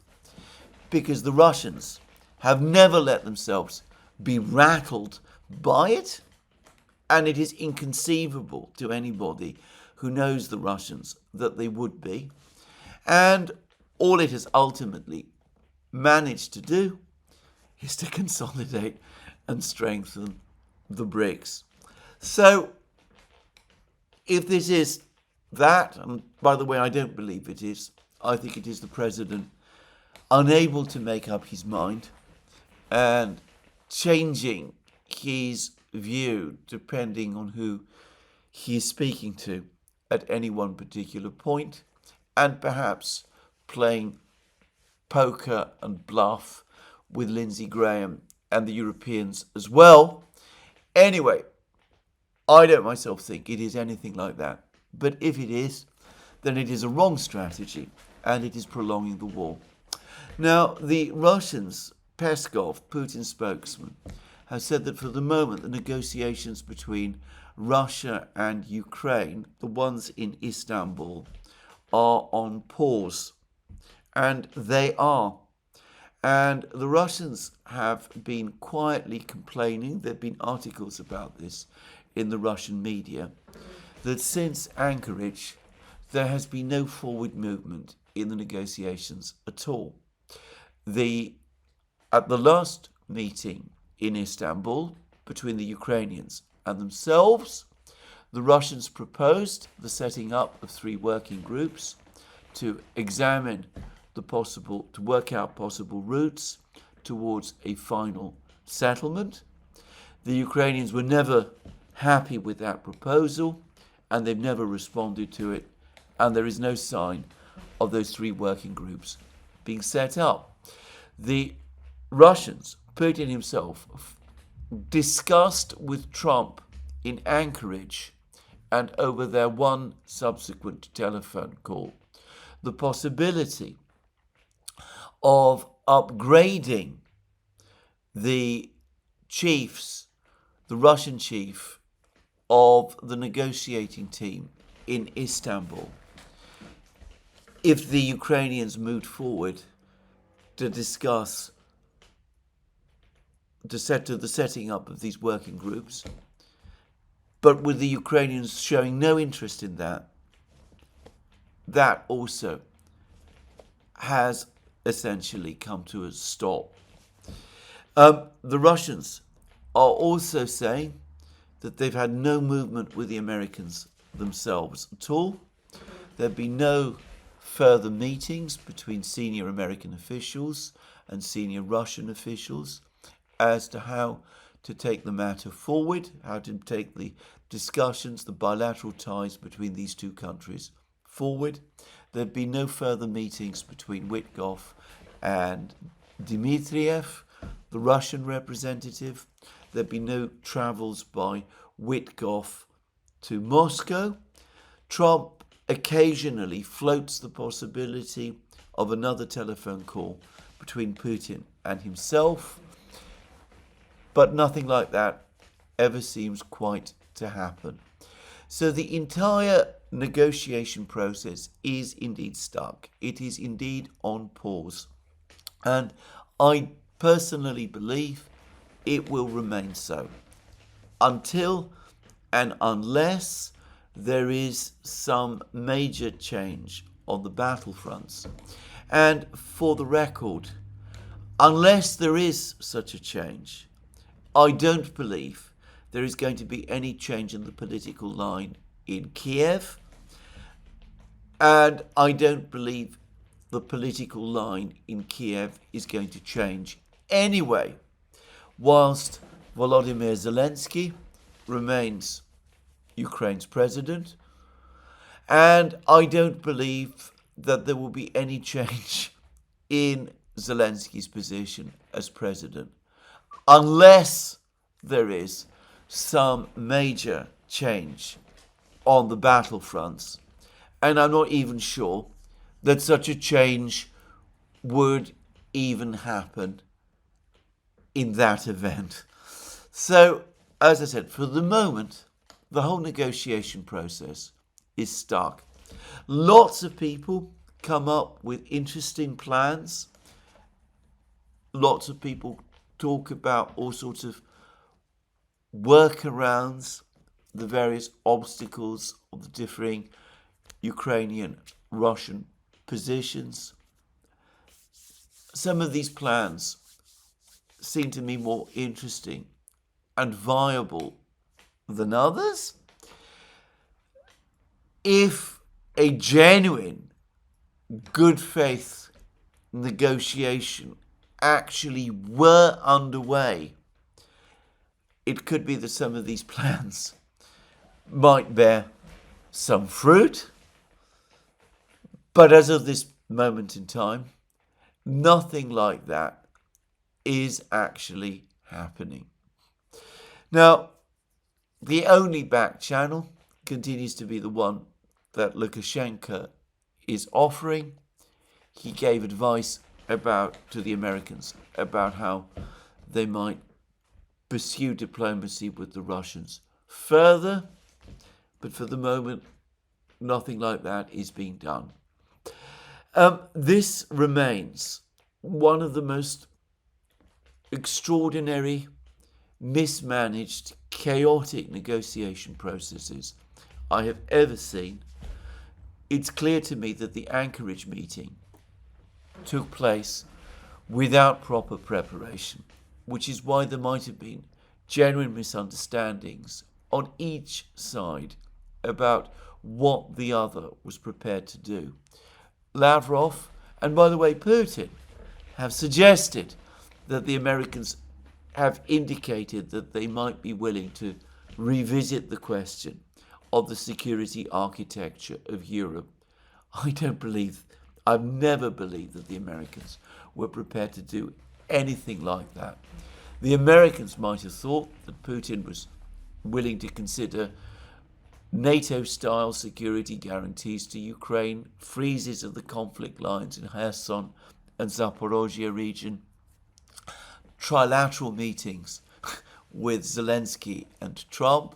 because the Russians have never let themselves be rattled by it, and it is inconceivable to anybody who knows the Russians that they would be. And all it has ultimately managed to do is to consolidate and strengthen the BRICS. So, if this is that, and by the way, I don't believe it is, I think it is the president unable to make up his mind and changing his view depending on who he is speaking to at any one particular point, and perhaps playing poker and bluff with Lindsey Graham and the Europeans as well. Anyway, I don't myself think it is anything like that. But if it is, then it is a wrong strategy, and it is prolonging the war. Now, the Russians, Peskov, Putin's spokesman, has said that for the moment the negotiations between Russia and Ukraine, the ones in Istanbul, are on pause. And they are. And the Russians have been quietly complaining, there have been articles about this in the Russian media, that since Anchorage there has been no forward movement in the negotiations at all. At the last meeting in Istanbul between the Ukrainians and themselves, the Russians proposed the setting up of 3 working groups to examine to work out possible routes towards a final settlement. The Ukrainians were never happy with that proposal, and they've never responded to it, and there is no sign of those 3 working groups being set up. The Russians, Putin himself, discussed with Trump in Anchorage and over their one subsequent telephone call the possibility of upgrading the Russian chief of the negotiating team in Istanbul, if the Ukrainians moved forward to discuss the setting up of these working groups, but with the Ukrainians showing no interest in that, that also has essentially come to a stop. The Russians are also saying that they've had no movement with the Americans themselves at all. There have been no further meetings between senior American officials and senior Russian officials as to how to take the matter forward, how to take the discussions, the bilateral ties between these 2 countries forward. There have been no further meetings between Witkoff and Dmitriev, the Russian representative. There have been no travels by Witkoff to Moscow. Trump occasionally floats the possibility of another telephone call between Putin and himself, but nothing like that ever seems quite to happen. So the entire negotiation process is indeed stuck. It is indeed on pause. And I personally believe it will remain so until and unless there is some major change on the battlefronts. And for the record, unless there is such a change, I don't believe there is going to be any change in the political line in Kyiv, and I don't believe the political line in Kyiv is going to change anyway, whilst Volodymyr Zelensky remains Ukraine's president, and I don't believe that there will be any change in Zelensky's position as president unless there is some major change on the battlefronts, and I'm not even sure that such a change would even happen in that event. So, as I said, for the moment, the whole negotiation process is stuck. Lots of people come up with interesting plans. Lots of people talk about all sorts of workarounds, the various obstacles of the differing Ukrainian, Russian positions. Some of these plans seem to me more interesting and viable than others. If a genuine good faith negotiation actually were underway, it could be that some of these plans might bear some fruit. But as of this moment in time, nothing like that is actually happening. Now, the only back channel continues to be the one that Lukashenko is offering. He gave advice to the Americans about how they might pursue diplomacy with the Russians further, but for the moment, nothing like that is being done. This remains one of the most extraordinary, mismanaged, chaotic negotiation processes I have ever seen. It's clear to me that the Anchorage meeting took place without proper preparation, which is why there might have been genuine misunderstandings on each side about what the other was prepared to do. Lavrov, and by the way, Putin, have suggested that the Americans have indicated that they might be willing to revisit the question of the security architecture of Europe. I've never believed that the Americans were prepared to do anything like that. The Americans might have thought that Putin was willing to consider NATO-style security guarantees to Ukraine, freezes of the conflict lines in Kherson and Zaporozhye region, trilateral meetings with Zelensky and Trump.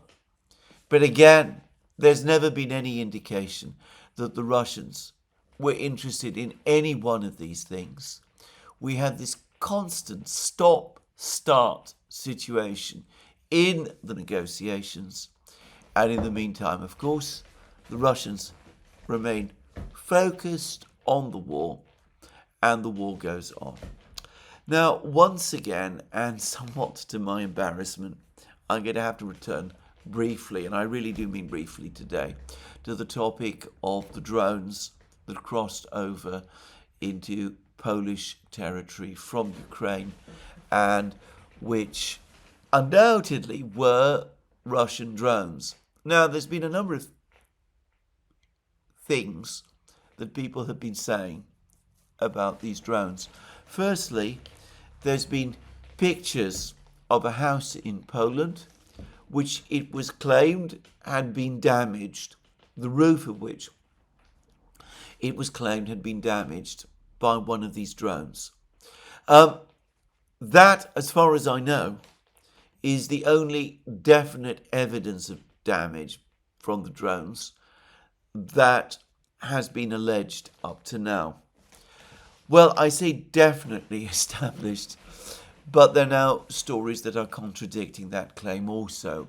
But again, there's never been any indication that the Russians were interested in any one of these things. We had this constant stop-start situation in the negotiations. And in the meantime, of course, the Russians remain focused on the war, and the war goes on. Now, once again, and somewhat to my embarrassment, I'm going to have to return briefly, and I really do mean briefly today, to the topic of the drones that crossed over into Polish territory from Ukraine, and which undoubtedly were Russian drones. Now, there's been a number of things that people have been saying about these drones. Firstly, there's been pictures of a house in Poland which it was claimed had been damaged, the roof of which it was claimed had been damaged by one of these drones. That, as far as I know, is the only definite evidence of damage from the drones that has been alleged up to now. Well, I say definitely established, but there are now stories that are contradicting that claim also.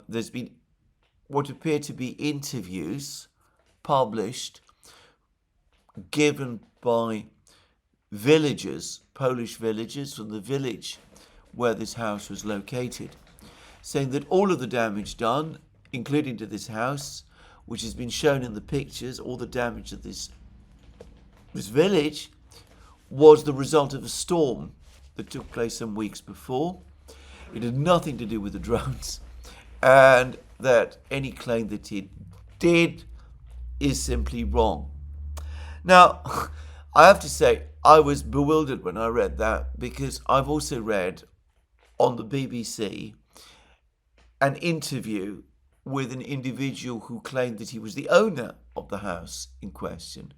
There's been what appear to be interviews published, given by villagers, Polish villagers from the village where this house was located, saying that all of the damage done, including to this house, which has been shown in the pictures, all the damage of this village, was the result of a storm that took place some weeks before. It had nothing to do with the drones, and that any claim that it did is simply wrong. Now, I have to say, I was bewildered when I read that, because I've also read on the BBC an interview with an individual who claimed that he was the owner of the house in question,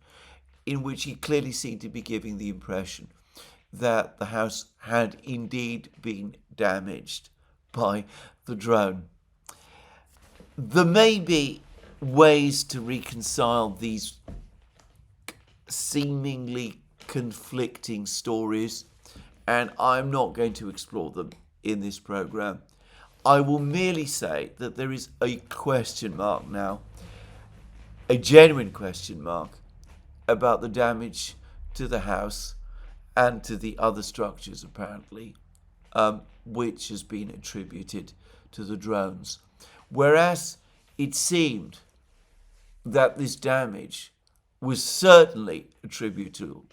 in which he clearly seemed to be giving the impression that the house had indeed been damaged by the drone. There may be ways to reconcile these seemingly conflicting stories, and I'm not going to explore them in this program. I will merely say that there is a question mark now, a genuine question mark, about the damage to the house and to the other structures, apparently, which has been attributed to the drones. Whereas it seemed that this damage was certainly attributable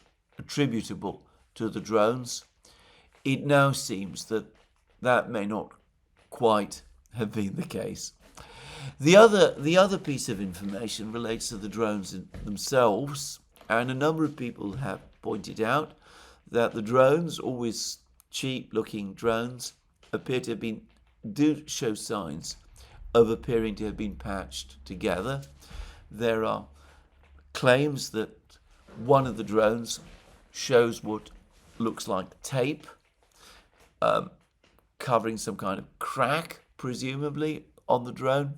to the drones, it now seems that that may not quite have been the case. The other piece of information relates to the drones themselves, and a number of people have pointed out that the drones, always cheap-looking drones, do show signs of appearing to have been patched together. There are claims that one of the drones shows what looks like tape covering some kind of crack, presumably, on the drone.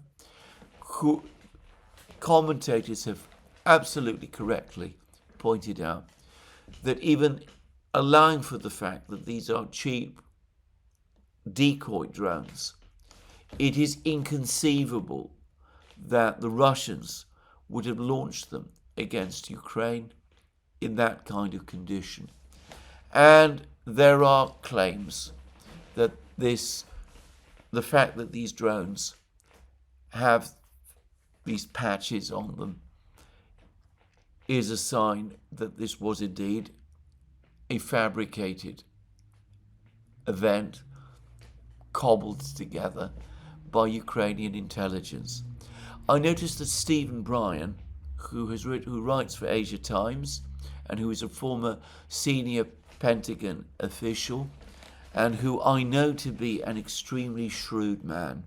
Commentators have absolutely correctly pointed out that even allowing for the fact that these are cheap decoy drones, it is inconceivable that the Russians would have launched them against Ukraine in that kind of condition. And there are claims that the fact that these drones have these patches on them is a sign that this was indeed a fabricated event cobbled together by Ukrainian intelligence. I noticed that Stephen Bryan, who writes for Asia Times and who is a former senior Pentagon official and who I know to be an extremely shrewd man,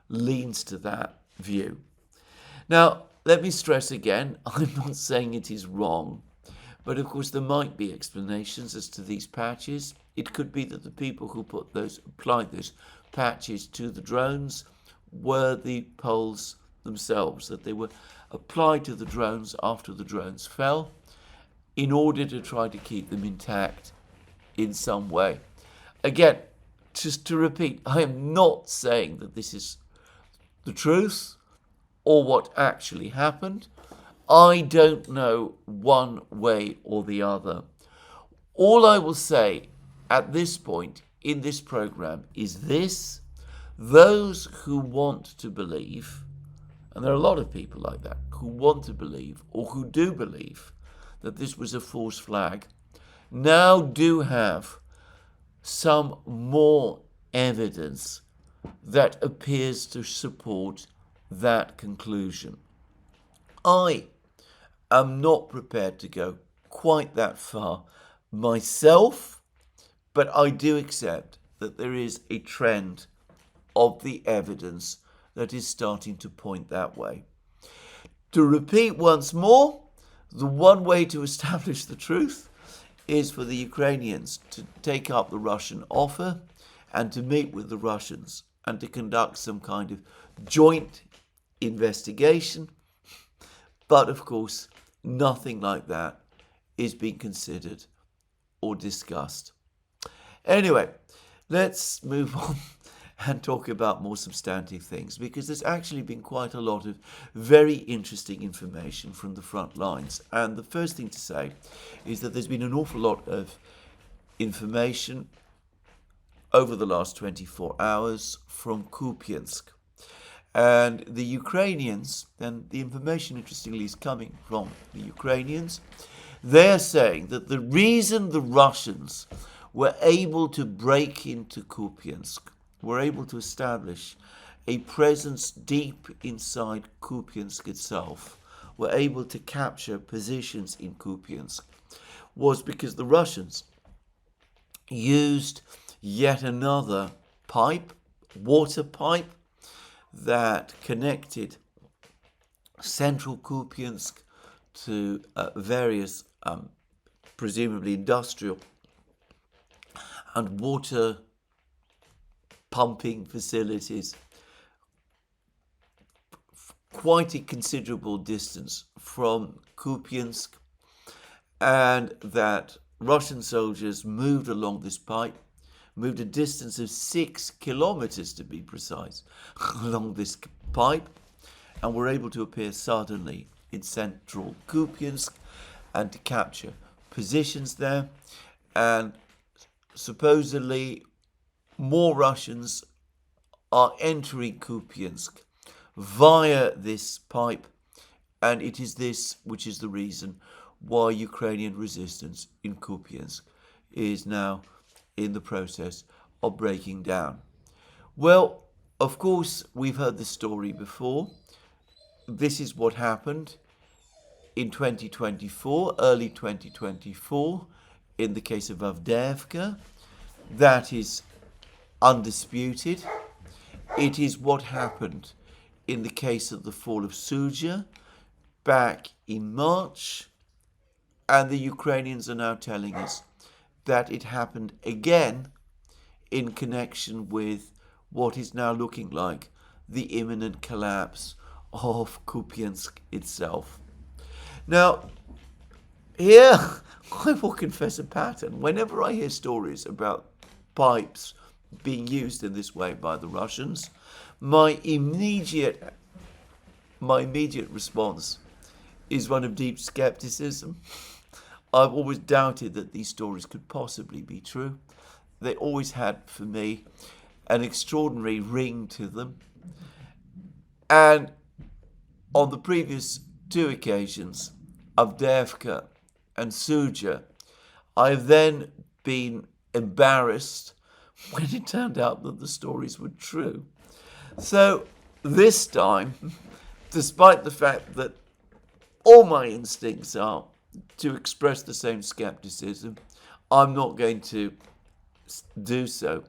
leans to that view. Now, let me stress again, I'm not saying it is wrong, but of course there might be explanations as to these patches. It could be that the people who applied those patches to the drones were the Poles themselves, that they were applied to the drones after the drones fell in order to try to keep them intact in some way. Again, just to repeat, I am not saying that this is the truth or what actually happened. I don't know one way or the other. All I will say at this point in this program is this: those who want to believe, and there are a lot of people like that, who want to believe or who do believe that this was a false flag, now do have some more evidence that appears to support that conclusion. I am not prepared to go quite that far myself, but I do accept that there is a trend of the evidence that is starting to point that way. To repeat once more, the one way to establish the truth is for the Ukrainians to take up the Russian offer and to meet with the Russians and to conduct some kind of joint investigation. But of course, nothing like that is being considered or discussed. Anyway, let's move on and talk about more substantive things, because there's actually been quite a lot of very interesting information from the front lines. And the first thing to say is that there's been an awful lot of information over the last 24 hours from Kupiansk. And the Ukrainians, and the information interestingly is coming from the Ukrainians, they're saying that the reason the Russians were able to break into Kupiansk, were able to establish a presence deep inside Kupiansk itself, were able to capture positions in Kupiansk, was because the Russians used yet another pipe, water pipe, that connected central Kupiansk to various, presumably industrial and water pumping facilities, quite a considerable distance from Kupiansk, and that Russian soldiers moved along this pipe, moved a distance of 6 kilometers to be precise, along this pipe, and were able to appear suddenly in central Kupiansk and to capture positions there. And supposedly more Russians are entering Kupiansk via this pipe, and it is this which is the reason why Ukrainian resistance in Kupiansk is now in the process of breaking down. Well, of course, we've heard the story before. This is what happened in 2024, early 2024, in the case of Avdiivka. That is undisputed. It is what happened in the case of the fall of Suja back in March, and the Ukrainians are now telling us that it happened again in connection with what is now looking like the imminent collapse of Kupiansk itself. Now, here I will confess a pattern. Whenever I hear stories about pipes being used in this way by the Russians, my immediate response is one of deep skepticism. I've always doubted that these stories could possibly be true. They always had, for me, an extraordinary ring to them. And on the previous two occasions, Avdiivka and Suja, I've then been embarrassed when it turned out that the stories were true. So this time, despite the fact that all my instincts are to express the same skepticism, I'm not going to do so.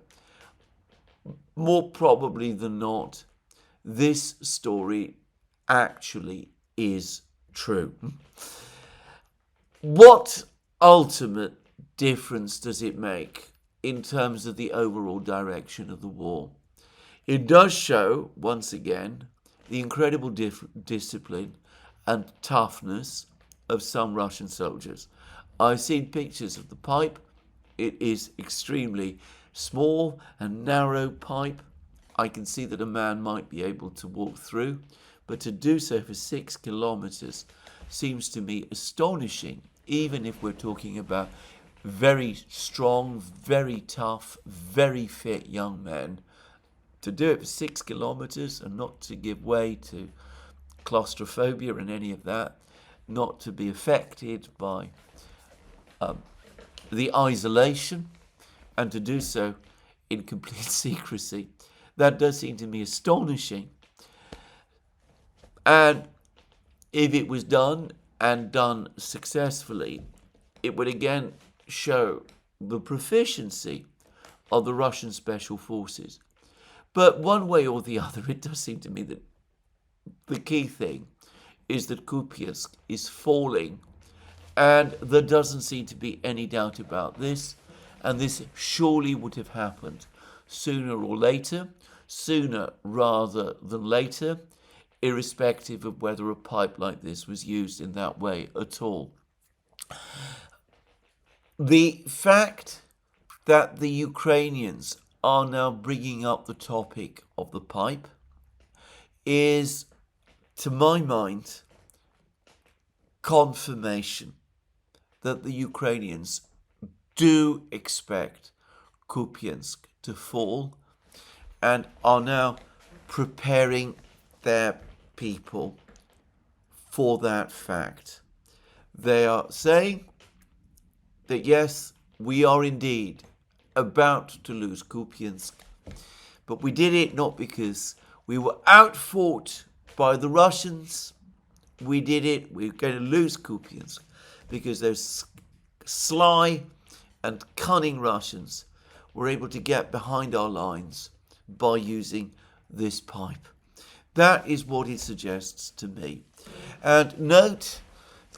More probably than not, this story actually is true. What ultimate difference does it make in terms of the overall direction of the war? It does show, once again, the incredible discipline and toughness of some Russian soldiers. I've seen pictures of the pipe. It is extremely small and narrow pipe. I can see that a man might be able to walk through, but to do so for 6 kilometers seems to me astonishing, even if we're talking about very strong, very tough, very fit young men. To do it for 6 kilometers and not to give way to claustrophobia and any of that, not to be affected by the isolation, and to do so in complete secrecy, that does seem to me astonishing. And if it was done and done successfully, it would again show the proficiency of the Russian special forces. But one way or the other, it does seem to me that the key thing is that Kupiansk is falling, and there doesn't seem to be any doubt about this, and this surely would have happened sooner or later, sooner rather than later, irrespective of whether a pipe like this was used in that way at all. The fact that the Ukrainians are now bringing up the topic of the pipe is, to my mind, confirmation that the Ukrainians do expect Kupiansk to fall and are now preparing their people for that fact. They are saying that yes, we are indeed about to lose Kupiansk, but we did it not because we were outfought by the Russians. We're going to lose Kupiansk because those sly and cunning Russians were able to get behind our lines by using this pipe. That is what it suggests to me. And note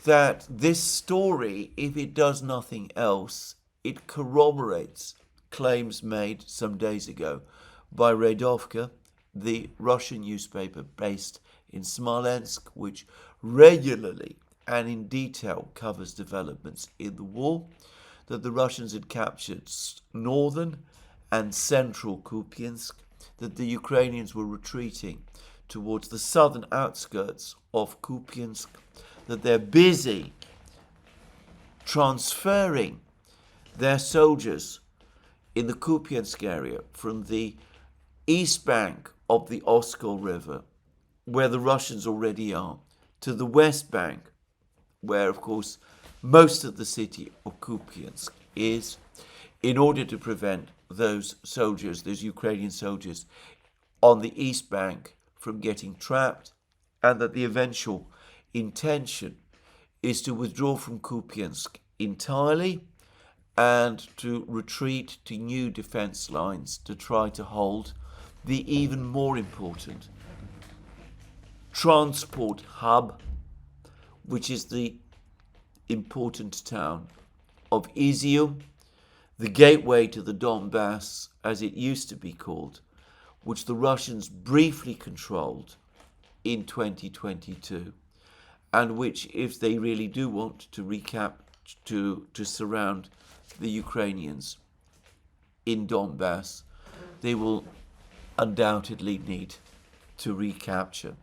that this story, if it does nothing else, it corroborates claims made some days ago by Redovka, the Russian newspaper based in Smolensk, which regularly and in detail covers developments in the war, that the Russians had captured northern and central Kupiansk, that the Ukrainians were retreating towards the southern outskirts of Kupiansk, that they're busy transferring their soldiers in the Kupiansk area from the east bank of the Oskol River, where the Russians already are, to the west bank, where, of course, most of the city of Kupiansk is, in order to prevent those soldiers, those Ukrainian soldiers on the east bank from getting trapped, and that the eventual intention is to withdraw from Kupiansk entirely and to retreat to new defense lines to try to hold the even more important transport hub, which is the important town of Izium, the gateway to the Donbass, as it used to be called, which the Russians briefly controlled in 2022, and which, if they really do want to surround the Ukrainians in Donbass, they will undoubtedly need to recapture.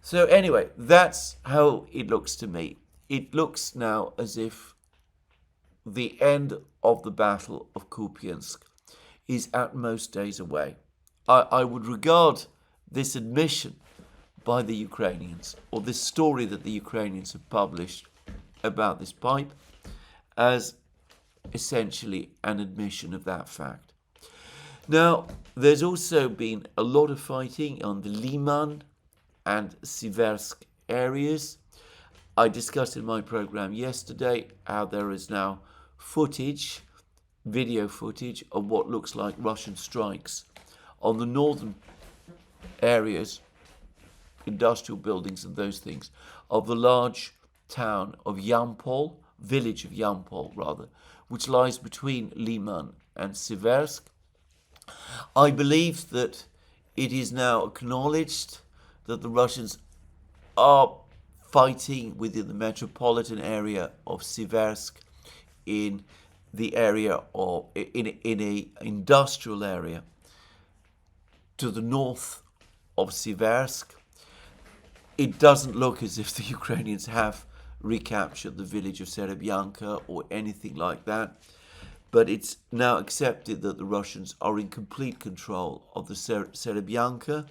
So anyway, that's how it looks to me. It looks now as if the end of the Battle of Kupiansk is at most days away. I would regard this admission by the Ukrainians, or this story that the Ukrainians have published about this pipe, as essentially an admission of that fact. Now, there's also been a lot of fighting on the Liman and Siversk areas. I discussed in my program yesterday how there is now footage, video footage, of what looks like Russian strikes on the northern areas, industrial buildings and those things, of the large town of Yampol, village of Yampol rather, which lies between Liman and Siversk. I believe that it is now acknowledged that the Russians are fighting within the metropolitan area of Siversk, in the area of in a industrial area to the north of Siversk. It doesn't look as if the Ukrainians have recaptured the village of Serebyanka or anything like that, but it's now accepted that the Russians are in complete control of the Serebyanka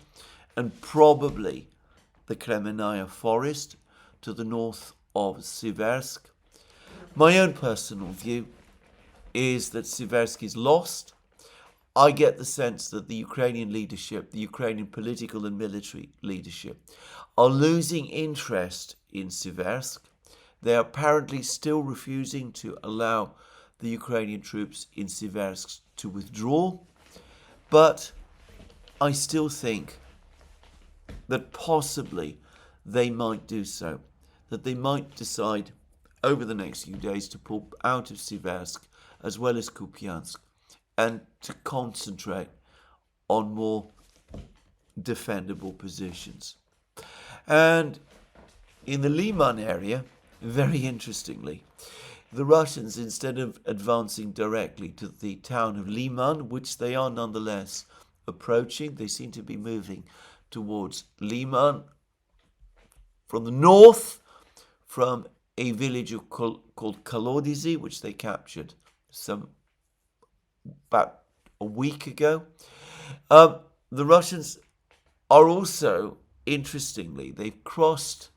and probably the Kremenaya forest to the north of Siversk. My own personal view is that Siversk is lost. I get the sense that the Ukrainian leadership, the Ukrainian political and military leadership, are losing interest in Siversk. They are apparently still refusing to allow the Ukrainian troops in Siversk to withdraw. But I still think that possibly they might do so, that they might decide over the next few days to pull out of Siversk as well as Kupiansk and to concentrate on more defendable positions. And in the Liman area, very interestingly, the Russians, instead of advancing directly to the town of Liman, which they are nonetheless approaching, they seem to be moving towards Liman from the north, from a village called Kolodizy, which they captured about a week ago. The Russians are also, interestingly, they've crossed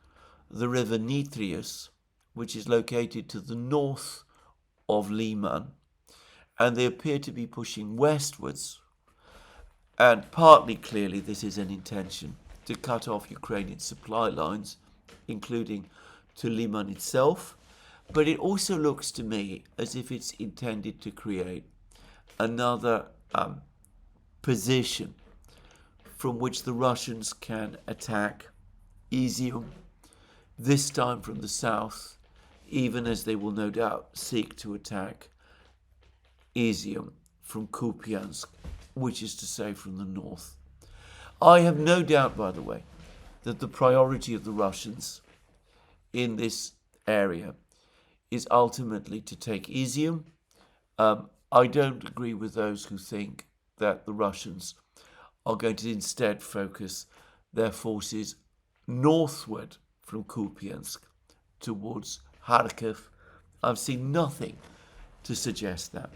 the river Nitrius, which is located to the north of Liman, and they appear to be pushing westwards. And partly, clearly, this is an intention to cut off Ukrainian supply lines, including to Liman itself. But it also looks to me as if it's intended to create another position from which the Russians can attack Izium, this time from the south, even as they will no doubt seek to attack Izium from Kupiansk, which is to say from the north. I have no doubt, by the way, that the priority of the Russians in this area is ultimately to take Izium. I don't agree with those who think that the Russians are going to instead focus their forces northward from Kupiansk towards Kharkiv. I've seen nothing to suggest that.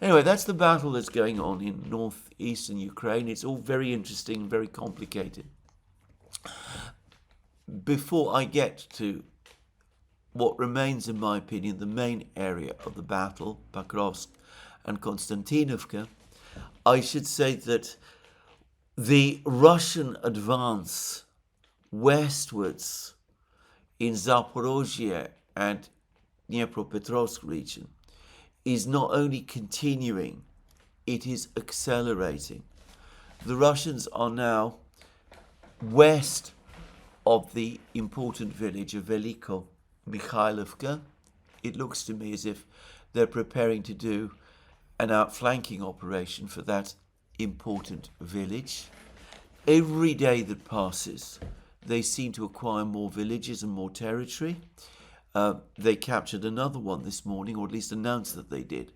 Anyway, that's the battle that's going on in northeastern Ukraine. It's all very interesting and very complicated. Before I get to what remains, in my opinion, the main area of the battle, Pakrovsk and Kostiantynivka, I should say that the Russian advance westwards in Zaporozhye and Dnipropetrovsk region is not only continuing, it is accelerating. The Russians are now west of the important village of Veliko Mikhailovka. It looks to me as if they're preparing to do an outflanking operation for that important village. Every day that passes, they seem to acquire more villages and more territory. They captured another one this morning, or at least announced that they did.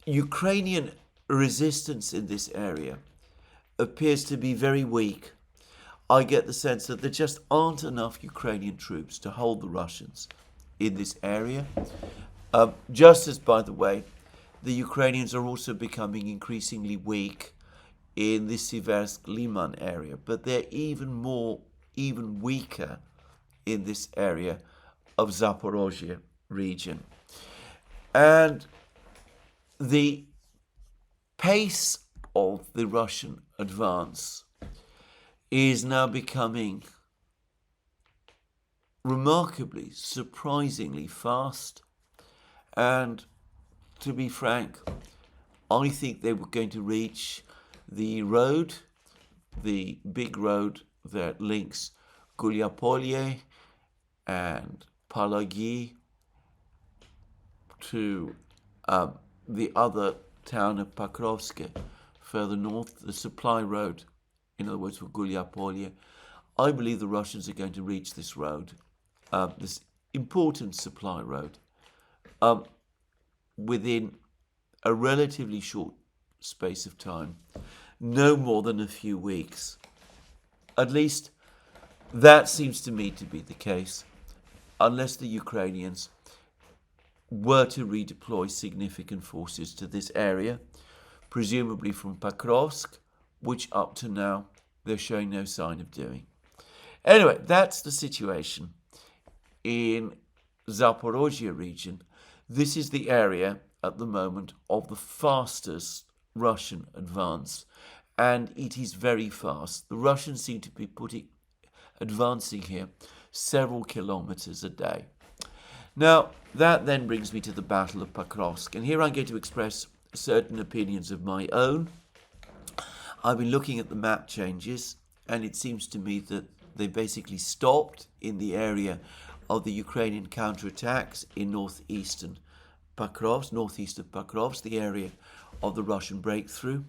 Ukrainian resistance in this area appears to be very weak. I get the sense that there just aren't enough Ukrainian troops to hold the Russians in this area. Just as, by the way, the Ukrainians are also becoming increasingly weak in the Siversk-Liman area, but they're even weaker in this area of Zaporozhye region. And the pace of the Russian advance is now becoming remarkably, surprisingly fast. And to be frank, I think they were going to reach the road, the big road that links Gulyapolye and Palagi to the other town of Pakrovsk, further north, the supply road, in other words, for Gulyapolye. I believe the Russians are going to reach this road, this important supply road, within a relatively short space of time, no more than a few weeks. At least that seems to me to be the case, unless the Ukrainians were to redeploy significant forces to this area, presumably from Pakrovsk, which up to now they're showing no sign of doing. Anyway, that's the situation in Zaporozhye region. This is the area at the moment of the fastest Russian advance, and it is very fast. The Russians seem to be advancing here several kilometers a day. Now, that then brings me to the Battle of Pakrovsk, and here I'm going to express certain opinions of my own. I've been looking at the map changes, and it seems to me that they basically stopped in the area of the Ukrainian counterattacks in northeast of Pakrovsk, the area of the Russian breakthrough.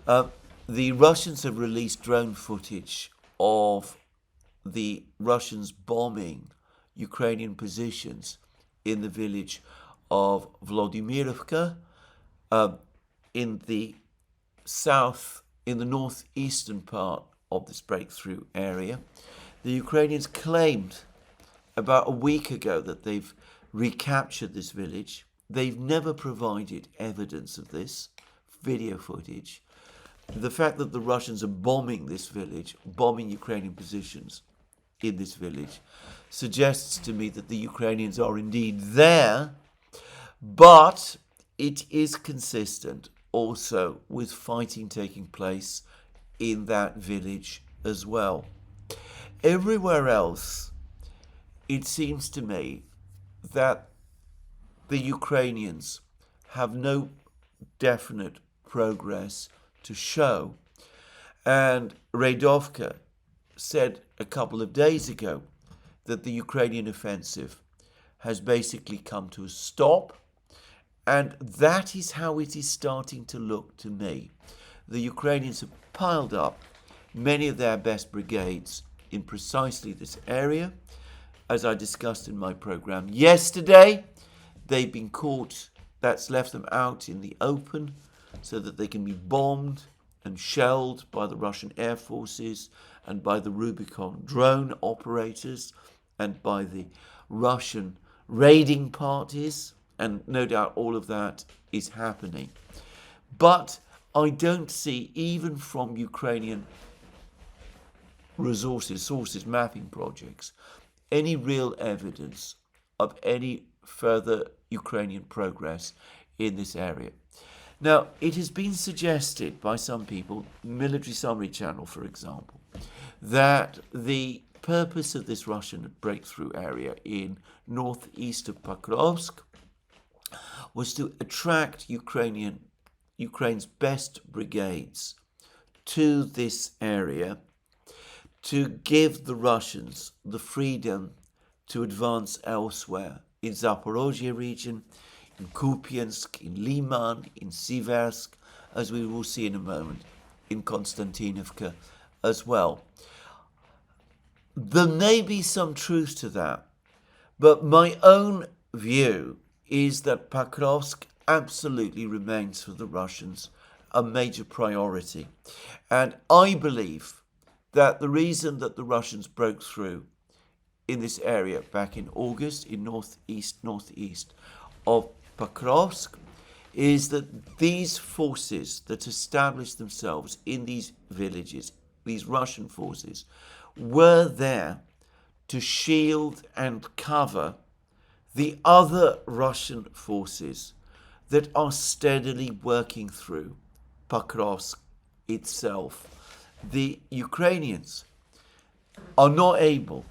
The Russians have released drone footage of the Russians bombing Ukrainian positions in the village of Vladimirovka, in the northeastern part of this breakthrough area. The Ukrainians claimed about a week ago that they've recaptured this village. They've never provided evidence of this video footage. The fact that the Russians are bombing this village, bombing Ukrainian positions in this village, suggests to me that the Ukrainians are indeed there, but it is consistent also with fighting taking place in that village as well. Everywhere else, it seems to me that the Ukrainians have no definite progress to show. And Radovka said a couple of days ago that the Ukrainian offensive has basically come to a stop. And that is how it is starting to look to me. The Ukrainians have piled up many of their best brigades in precisely this area. As I discussed in my program yesterday, they've been caught. That's left them out in the open so that they can be bombed and shelled by the Russian air forces and by the Rubicon drone operators and by the Russian raiding parties. And no doubt all of that is happening. But I don't see, even from Ukrainian sources, mapping projects, any real evidence of any further Ukrainian progress in this area. Now, it has been suggested by some people, Military Summary Channel, for example, that the purpose of this Russian breakthrough area in northeast of Pakrovsk was to attract Ukraine's best brigades to this area to give the Russians the freedom to advance elsewhere in Zaporozhye region, in Kupiansk, in Liman, in Siversk, as we will see in a moment, in Kostiantynivka as well. There may be some truth to that, but my own view is that Pakrovsk absolutely remains for the Russians a major priority. And I believe that the reason that the Russians broke through in this area back in August in northeast of Pakrovsk is that these forces that established themselves in these villages, these Russian forces, were there to shield and cover the other Russian forces that are steadily working through Pakrovsk itself. The Ukrainians are not able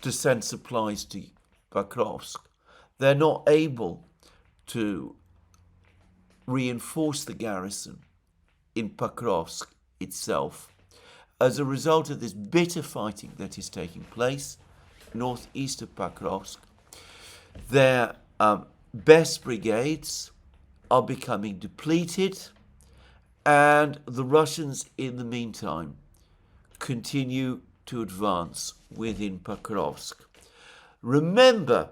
to send supplies to Pakrovsk. They're not able to reinforce the garrison in Pakrovsk itself. As a result of this bitter fighting that is taking place northeast of Pakrovsk, their best brigades are becoming depleted, and the Russians, in the meantime, continue to advance within Pakrovsk. Remember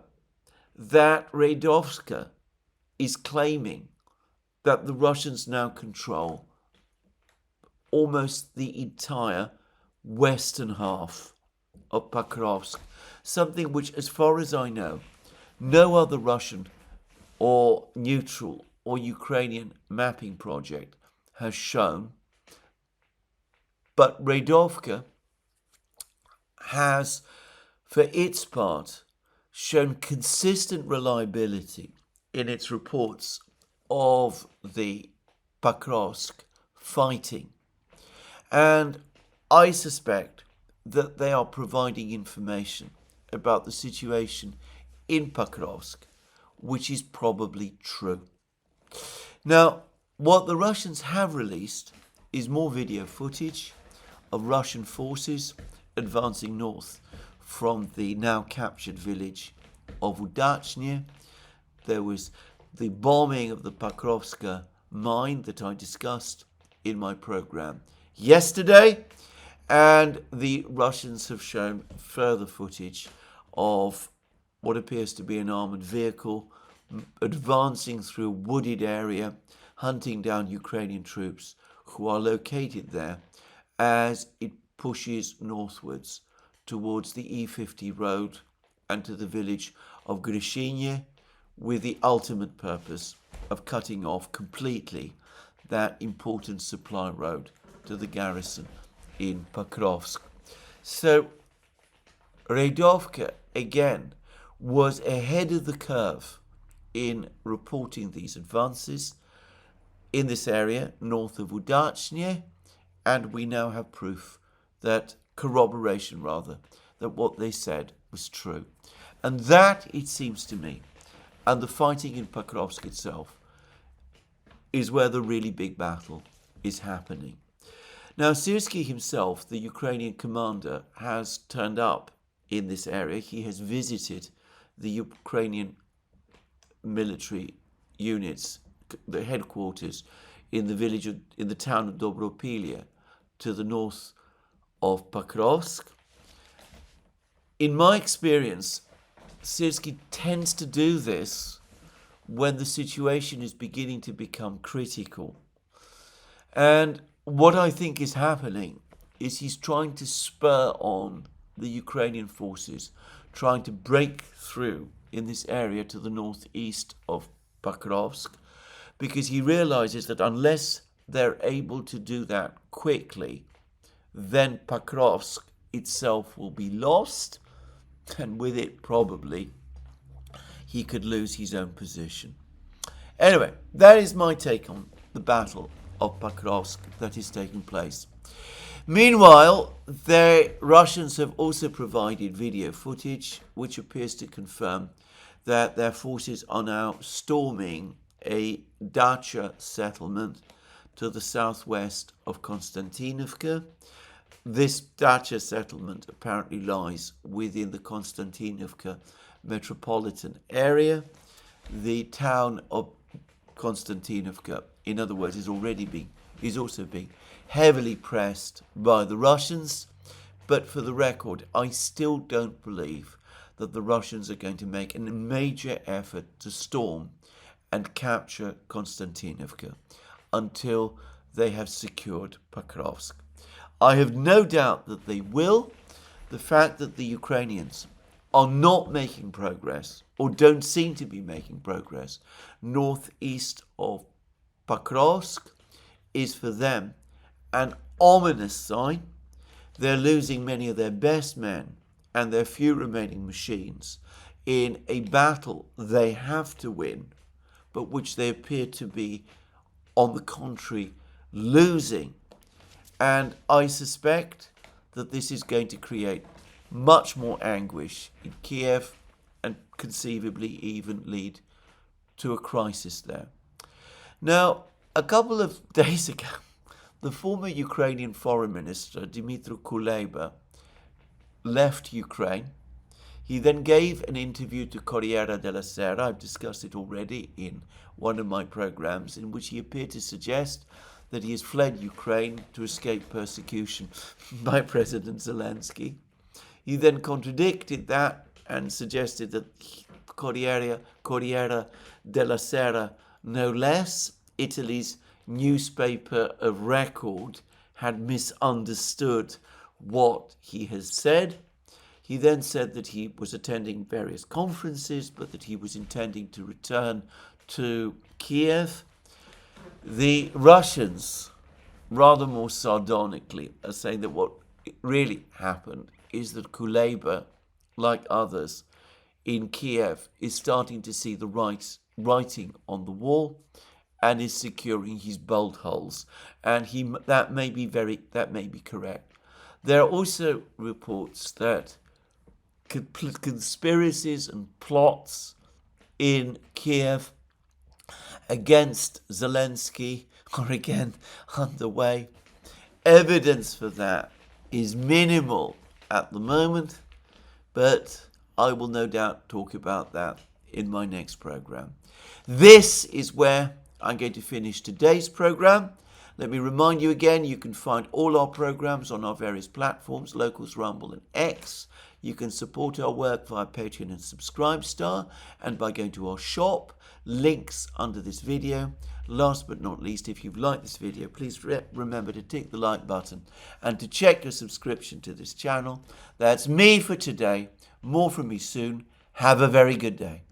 that Radovka is claiming that the Russians now control almost the entire western half of Pakrovsk, something which, as far as I know, no other Russian or neutral or Ukrainian mapping project has shown. But Radovka has, for its part, shown consistent reliability in its reports of the Pakrovsk fighting. And I suspect that they are providing information about the situation in Pakrovsk, which is probably true. Now, what the Russians have released is more video footage of Russian forces advancing north from the now captured village of Udachny. There was the bombing of the Pakrovska mine that I discussed in my program yesterday, and the Russians have shown further footage of what appears to be an armoured vehicle advancing through a wooded area, hunting down Ukrainian troops who are located there as it pushes northwards towards the E50 road and to the village of Grishiny, with the ultimate purpose of cutting off completely that important supply road to the garrison in Pakrovsk. So Radovka, again, was ahead of the curve in reporting these advances in this area north of Udachny, and we now have proof that corroboration that what they said was true. And that, it seems to me, and the fighting in Pakrovsk itself, is where the really big battle is happening. Now, Syrskyi himself, the Ukrainian commander, has turned up in this area. He has visited the Ukrainian military units, the headquarters in the town of Dobropilye, to the north of Pakrovsk. In my experience, Syrskyi tends to do this when the situation is beginning to become critical. And what I think is happening is he's trying to spur on the Ukrainian forces, trying to break through in this area to the northeast of Pakrovsk, because he realizes that unless they're able to do that quickly, then Pakrovsk itself will be lost, and with it probably he could lose his own position. Anyway, that is my take on the battle of Pakrovsk that is taking place. Meanwhile, the Russians have also provided video footage which appears to confirm that their forces are now storming a dacha settlement to the southwest of Kostiantynivka. This dacha settlement apparently lies within the Kostiantynivka metropolitan area. The town of Kostiantynivka, in other words, is also being heavily pressed by the Russians. But for the record, I still don't believe that the Russians are going to make a major effort to storm and capture Kostiantynivka until they have secured Pakrovsk. I have no doubt that they will. The fact that the Ukrainians are not making progress, or don't seem to be making progress, northeast of Pakrovsk, is for them an ominous sign. They're losing many of their best men and their few remaining machines in a battle they have to win, but which they appear to be, on the contrary, losing. And I suspect that this is going to create much more anguish in Kyiv and conceivably even lead to a crisis there. Now, a couple of days ago, the former Ukrainian foreign minister, Dmytro Kuleba, left Ukraine. He then gave an interview to Corriere della Sera, I've discussed it already in one of my programs, in which he appeared to suggest that he has fled Ukraine to escape persecution by President Zelensky. He then contradicted that and suggested that Corriere della Sera, no less, Italy's newspaper of record, had misunderstood what he has said. He then said that he was attending various conferences, but that he was intending to return to Kyiv. The Russians, rather more sardonically, are saying that what really happened is that Kuleba, like others in Kyiv, is starting to see the writing on the wall and is securing his bolt holes. And that may be correct. There are also reports that conspiracies and plots in Kyiv against Zelensky are again underway. Evidence for that is minimal at the moment, but I will no doubt talk about that in my next program. This is where I'm going to finish today's program. Let me remind you again, you can find all our programs on our various platforms, Locals, Rumble and X. You can support our work via Patreon and Subscribestar, and by going to our shop, links under this video. Last but not least, if you've liked this video, please remember to tick the like button and to check your subscription to this channel. That's me for today. More from me soon. Have a very good day.